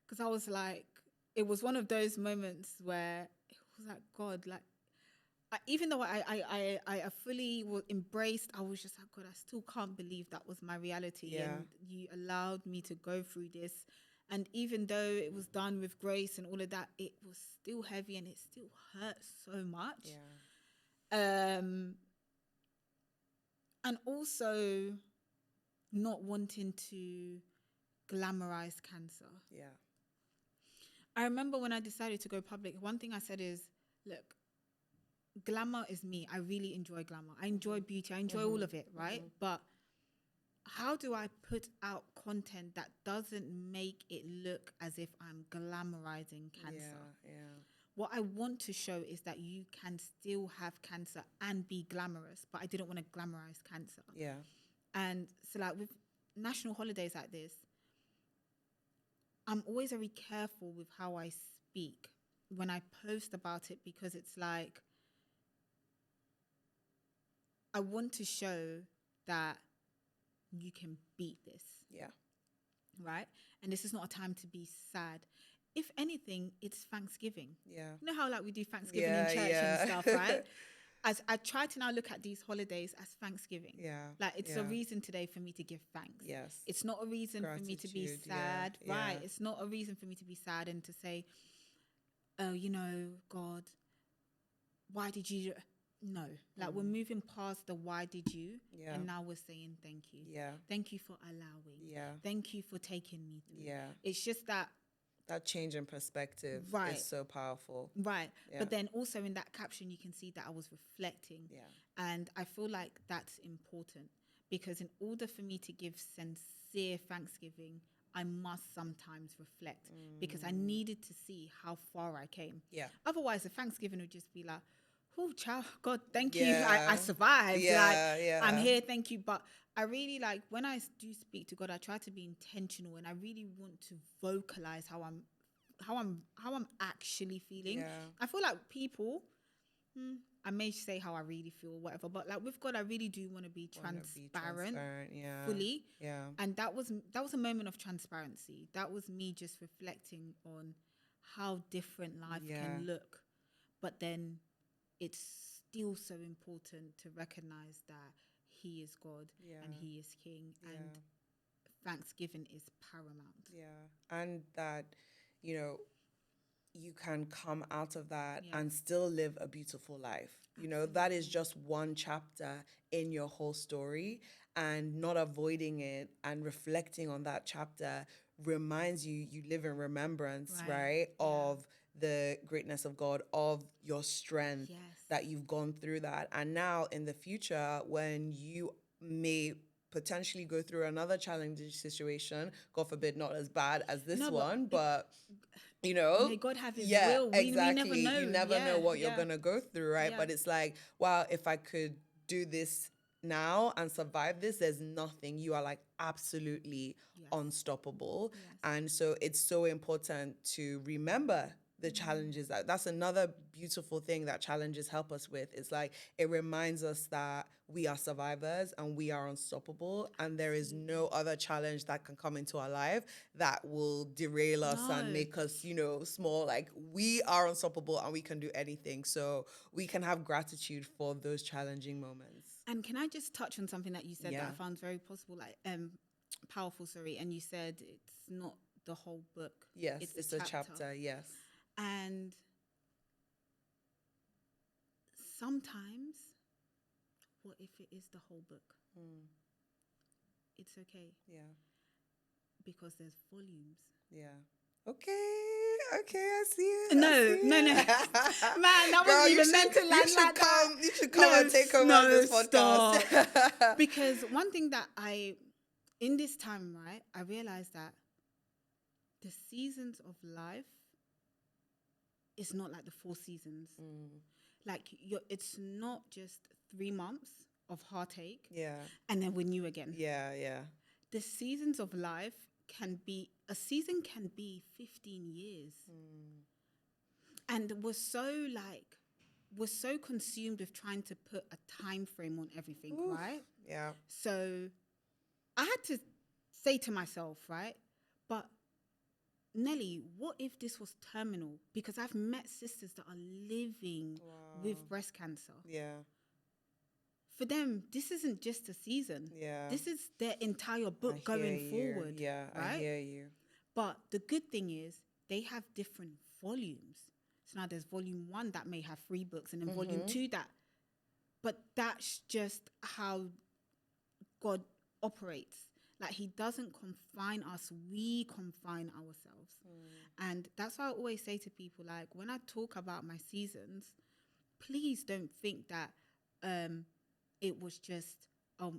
[SPEAKER 1] Because I was like, it was one of those moments where it was like, God, like, even though I fully embraced, I was just like, God, I still can't believe that was my reality.
[SPEAKER 2] Yeah.
[SPEAKER 1] And you allowed me to go through this. And even though it was done with grace and all of that, it was still heavy and it still hurt so much.
[SPEAKER 2] Yeah.
[SPEAKER 1] And also not wanting to glamorize cancer.
[SPEAKER 2] Yeah.
[SPEAKER 1] I remember when I decided to go public, one thing I said is, look, glamour is me. I really enjoy glamour. I enjoy beauty. I enjoy all of it, right? But how do I put out content that doesn't make it look as if I'm glamorizing cancer?
[SPEAKER 2] Yeah.
[SPEAKER 1] What I want to show is that you can still have cancer and be glamorous, but I didn't want to glamorize cancer.
[SPEAKER 2] Yeah.
[SPEAKER 1] And so like with national holidays like this, I'm always very careful with how I speak when I post about it, because it's like, I want to show that you can beat this.
[SPEAKER 2] Yeah.
[SPEAKER 1] Right? And this is not a time to be sad. If anything, it's Thanksgiving.
[SPEAKER 2] Yeah.
[SPEAKER 1] You know how like we do Thanksgiving in church and stuff, right? As I try to now look at these holidays as Thanksgiving.
[SPEAKER 2] Yeah.
[SPEAKER 1] Like it's a reason today for me to give thanks.
[SPEAKER 2] Yes.
[SPEAKER 1] It's not a reason for me to be sad.
[SPEAKER 2] Yeah.
[SPEAKER 1] Right. It's not a reason for me to be sad and to say, oh, you know, God, why did you... No, like we're moving past the why did you, and now we're saying thank you.
[SPEAKER 2] Yeah.
[SPEAKER 1] Thank you for allowing.
[SPEAKER 2] Yeah.
[SPEAKER 1] Thank you for taking me through.
[SPEAKER 2] Yeah.
[SPEAKER 1] It's just that
[SPEAKER 2] change in perspective is so powerful.
[SPEAKER 1] Right.
[SPEAKER 2] Yeah.
[SPEAKER 1] But then also in that caption, you can see that I was reflecting.
[SPEAKER 2] Yeah.
[SPEAKER 1] And I feel like that's important, because in order for me to give sincere thanksgiving, I must sometimes reflect, because I needed to see how far I came.
[SPEAKER 2] Yeah.
[SPEAKER 1] Otherwise, the Thanksgiving would just be like, oh, child, God, thank you. I survived. I'm here, thank you. But I really like, when I do speak to God, I try to be intentional, and I really want to vocalize how I'm actually feeling.
[SPEAKER 2] Yeah.
[SPEAKER 1] I feel like people, I may say how I really feel, whatever, but like with God, I really do want to be transparent, fully.
[SPEAKER 2] Yeah.
[SPEAKER 1] And that was a moment of transparency. That was me just reflecting on how different life can look. But then it's still so important to recognize that He is God and He is King, and Thanksgiving is paramount.
[SPEAKER 2] Yeah. And that, you know, you can come out of that and still live a beautiful life. You know, that is just one chapter in your whole story, and not avoiding it and reflecting on that chapter reminds you live in remembrance, right? Of the greatness of God, of your strength, that you've gone through that. And now in the future, when you may potentially go through another challenging situation, God forbid, not as bad as this one, but you know,
[SPEAKER 1] may God have His will.
[SPEAKER 2] Exactly.
[SPEAKER 1] We never know.
[SPEAKER 2] You never know what you're gonna go through, right? But it's like, wow, if I could do this now and survive this, there's nothing. You are like absolutely unstoppable. And so it's so important to remember the challenges. That's another beautiful thing that challenges help us with. It's like, it reminds us that we are survivors and we are unstoppable, and there is no other challenge that can come into our life that will derail us and make us, you know, small. Like, we are unstoppable and we can do anything. So we can have gratitude for those challenging moments.
[SPEAKER 1] And can I just touch on something that you said that I found very powerful, and you said it's not the whole book.
[SPEAKER 2] Yes, it's a chapter, yes.
[SPEAKER 1] And sometimes, what if it is the whole book? It's okay.
[SPEAKER 2] Yeah.
[SPEAKER 1] Because there's volumes.
[SPEAKER 2] Yeah. Okay, I see it.
[SPEAKER 1] No,
[SPEAKER 2] I see
[SPEAKER 1] no,
[SPEAKER 2] it.
[SPEAKER 1] no. Man, that
[SPEAKER 2] Girl,
[SPEAKER 1] wasn't even meant to land like that.
[SPEAKER 2] You should come and take over this podcast.
[SPEAKER 1] Stop. Because one thing that in this time, right, I realized that the seasons of life is not like the 4 seasons. Like it's not just 3 months of heartache.
[SPEAKER 2] Yeah.
[SPEAKER 1] And then we're new again.
[SPEAKER 2] Yeah, yeah.
[SPEAKER 1] The seasons of life a season can be 15 years. And we're so consumed with trying to put a time frame on everything, right?
[SPEAKER 2] Yeah.
[SPEAKER 1] So I had to say to myself, right, but Nellie, what if this was terminal? Because I've met sisters that are living with breast cancer.
[SPEAKER 2] Yeah.
[SPEAKER 1] For them, this isn't just a season.
[SPEAKER 2] Yeah.
[SPEAKER 1] This is their entire book going forward.
[SPEAKER 2] Yeah,
[SPEAKER 1] right?
[SPEAKER 2] I hear you.
[SPEAKER 1] But the good thing is they have different volumes. So now there's volume 1 that may have 3 books, and then volume 2 but that's just how God operates. Like he doesn't confine us, we confine ourselves. And that's why I always say to people, like when I talk about my seasons, please don't think that it was just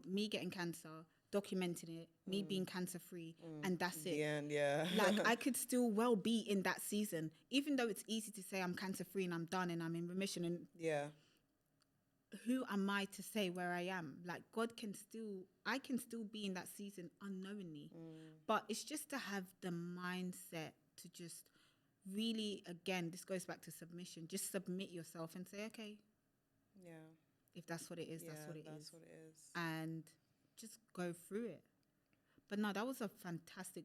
[SPEAKER 1] me getting cancer, documenting it, me being cancer free, and that's it.
[SPEAKER 2] The end, yeah.
[SPEAKER 1] Like I could still well be in that season, even though it's easy to say I'm cancer free and I'm done and I'm in remission. And who am I to say where I am? Like I can still be in that season unknowingly. But it's just to have the mindset to just really, again, this goes back to submission. Just submit yourself and say, okay, if that's what it is, that's what it is. And just go through it. But no, that was a fantastic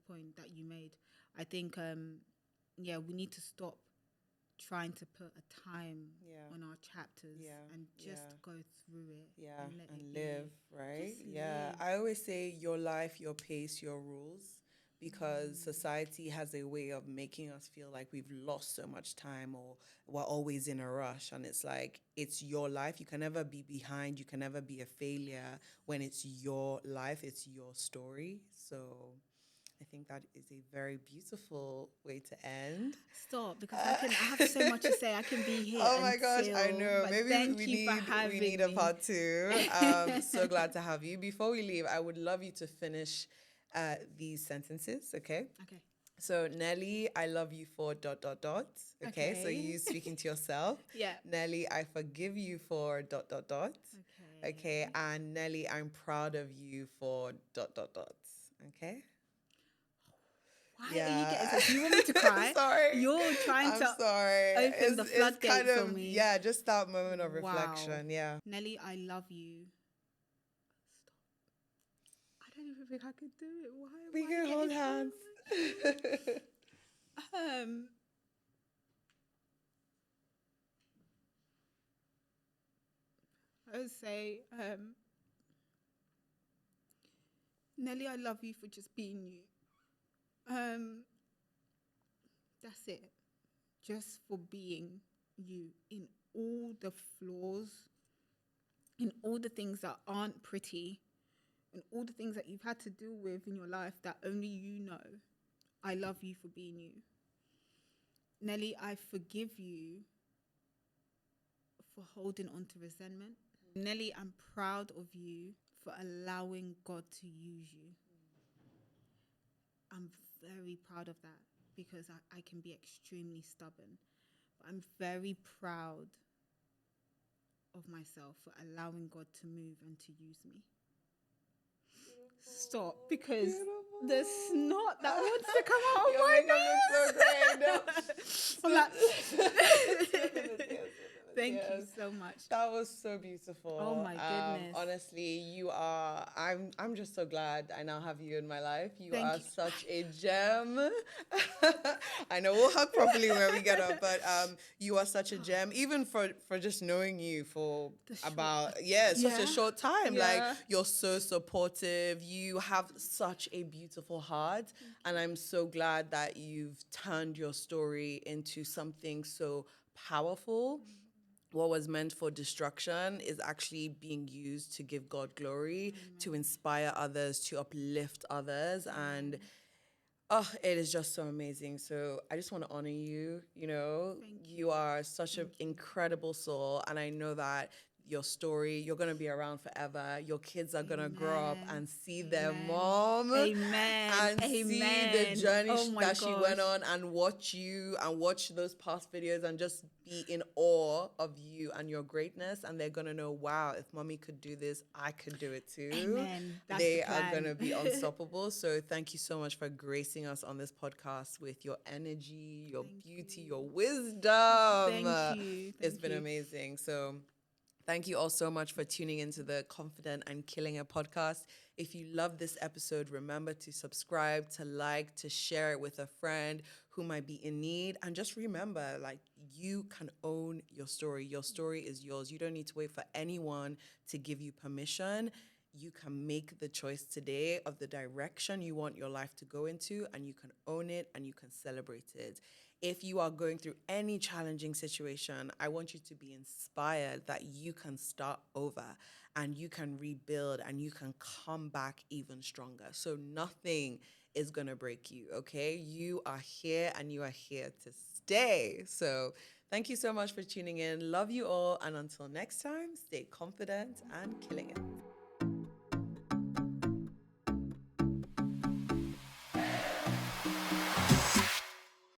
[SPEAKER 1] point that you made. I think, we need to stop trying to put a time on our chapters and just go through it.
[SPEAKER 2] And live, right?
[SPEAKER 1] Just live.
[SPEAKER 2] I always say your life, your pace, your rules, because society has a way of making us feel like we've lost so much time or we're always in a rush. And it's like, it's your life. You can never be behind. You can never be a failure when it's your life. It's your story. So I think that is a very beautiful way to end.
[SPEAKER 1] Stop, because I have so much to say. I can be here.
[SPEAKER 2] Oh my gosh, I know. Maybe we need a part 2. So glad to have you. Before we leave, I would love you to finish these sentences, okay?
[SPEAKER 1] Okay.
[SPEAKER 2] So, Nellie, I love you for ... Okay, so you speaking to yourself.
[SPEAKER 1] Yeah.
[SPEAKER 2] Nellie, I forgive you for ... Okay, and Nellie, I'm proud of you for ... Okay.
[SPEAKER 1] Why are you getting so? Do you want me to cry?
[SPEAKER 2] Sorry.
[SPEAKER 1] You're trying to open the floodgates for me.
[SPEAKER 2] Yeah, just that moment of reflection. Yeah.
[SPEAKER 1] Nellie, I love you. Stop. I don't even think I could do it. Why?
[SPEAKER 2] We can hold hands.
[SPEAKER 1] I would say, Nellie, I love you for just being you. That's it. Just for being you in all the flaws, in all the things that aren't pretty, in all the things that you've had to deal with in your life that only you know. I love you for being you. Nellie, I forgive you for holding on to resentment. Nellie, I'm proud of you for allowing God to use you. I'm very proud of that because I can be extremely stubborn. But I'm very proud of myself for allowing God to move and to use me. Stop, because the snot that wants to come out of my nose. So great. Thank you so much.
[SPEAKER 2] That was so beautiful.
[SPEAKER 1] Oh my goodness.
[SPEAKER 2] Honestly, you are, I'm just so glad I now have you in my life. You are such a gem. I know we'll hug properly when we get up, but you are such a gem, even for just knowing you for about, such a short time. Yeah. Like, you're so supportive. You have such a beautiful heart. And I'm so glad that you've turned your story into something so powerful. What was meant for destruction is actually being used to give God glory, to inspire others, to uplift others. And Oh, it is just so amazing. So I just want to honor you. You know, you are such an incredible soul. And I know that your story, you're going to be around forever. Your kids are going to grow up and see their mom.
[SPEAKER 1] Amen.
[SPEAKER 2] And see the
[SPEAKER 1] Amen.
[SPEAKER 2] journey
[SPEAKER 1] Oh my
[SPEAKER 2] that she went
[SPEAKER 1] gosh.
[SPEAKER 2] on, and watch you and watch those past videos and just be in awe of you and your greatness. And they're going to know, wow, if mommy could do this, I could do it too.
[SPEAKER 1] Amen. That's
[SPEAKER 2] They
[SPEAKER 1] the plan.
[SPEAKER 2] are going to be unstoppable. So thank you so much for gracing us on this podcast with your energy, your beauty, your wisdom.
[SPEAKER 1] Thank you.
[SPEAKER 2] It's been amazing. So thank you all so much for tuning into the Confident and Killing It podcast. If you love this episode, remember to subscribe, to like, to share it with a friend who might be in need. And just remember, like, you can own your story. Your story is yours. You don't need to wait for anyone to give you permission. You can make the choice today of the direction you want your life to go into, and you can own it and you can celebrate it. If you are going through any challenging situation, I want you to be inspired that you can start over and you can rebuild and you can come back even stronger. So nothing is going to break you, okay? You are here and you are here to stay. So thank you so much for tuning in. Love you all. And until next time, stay confident and killing it.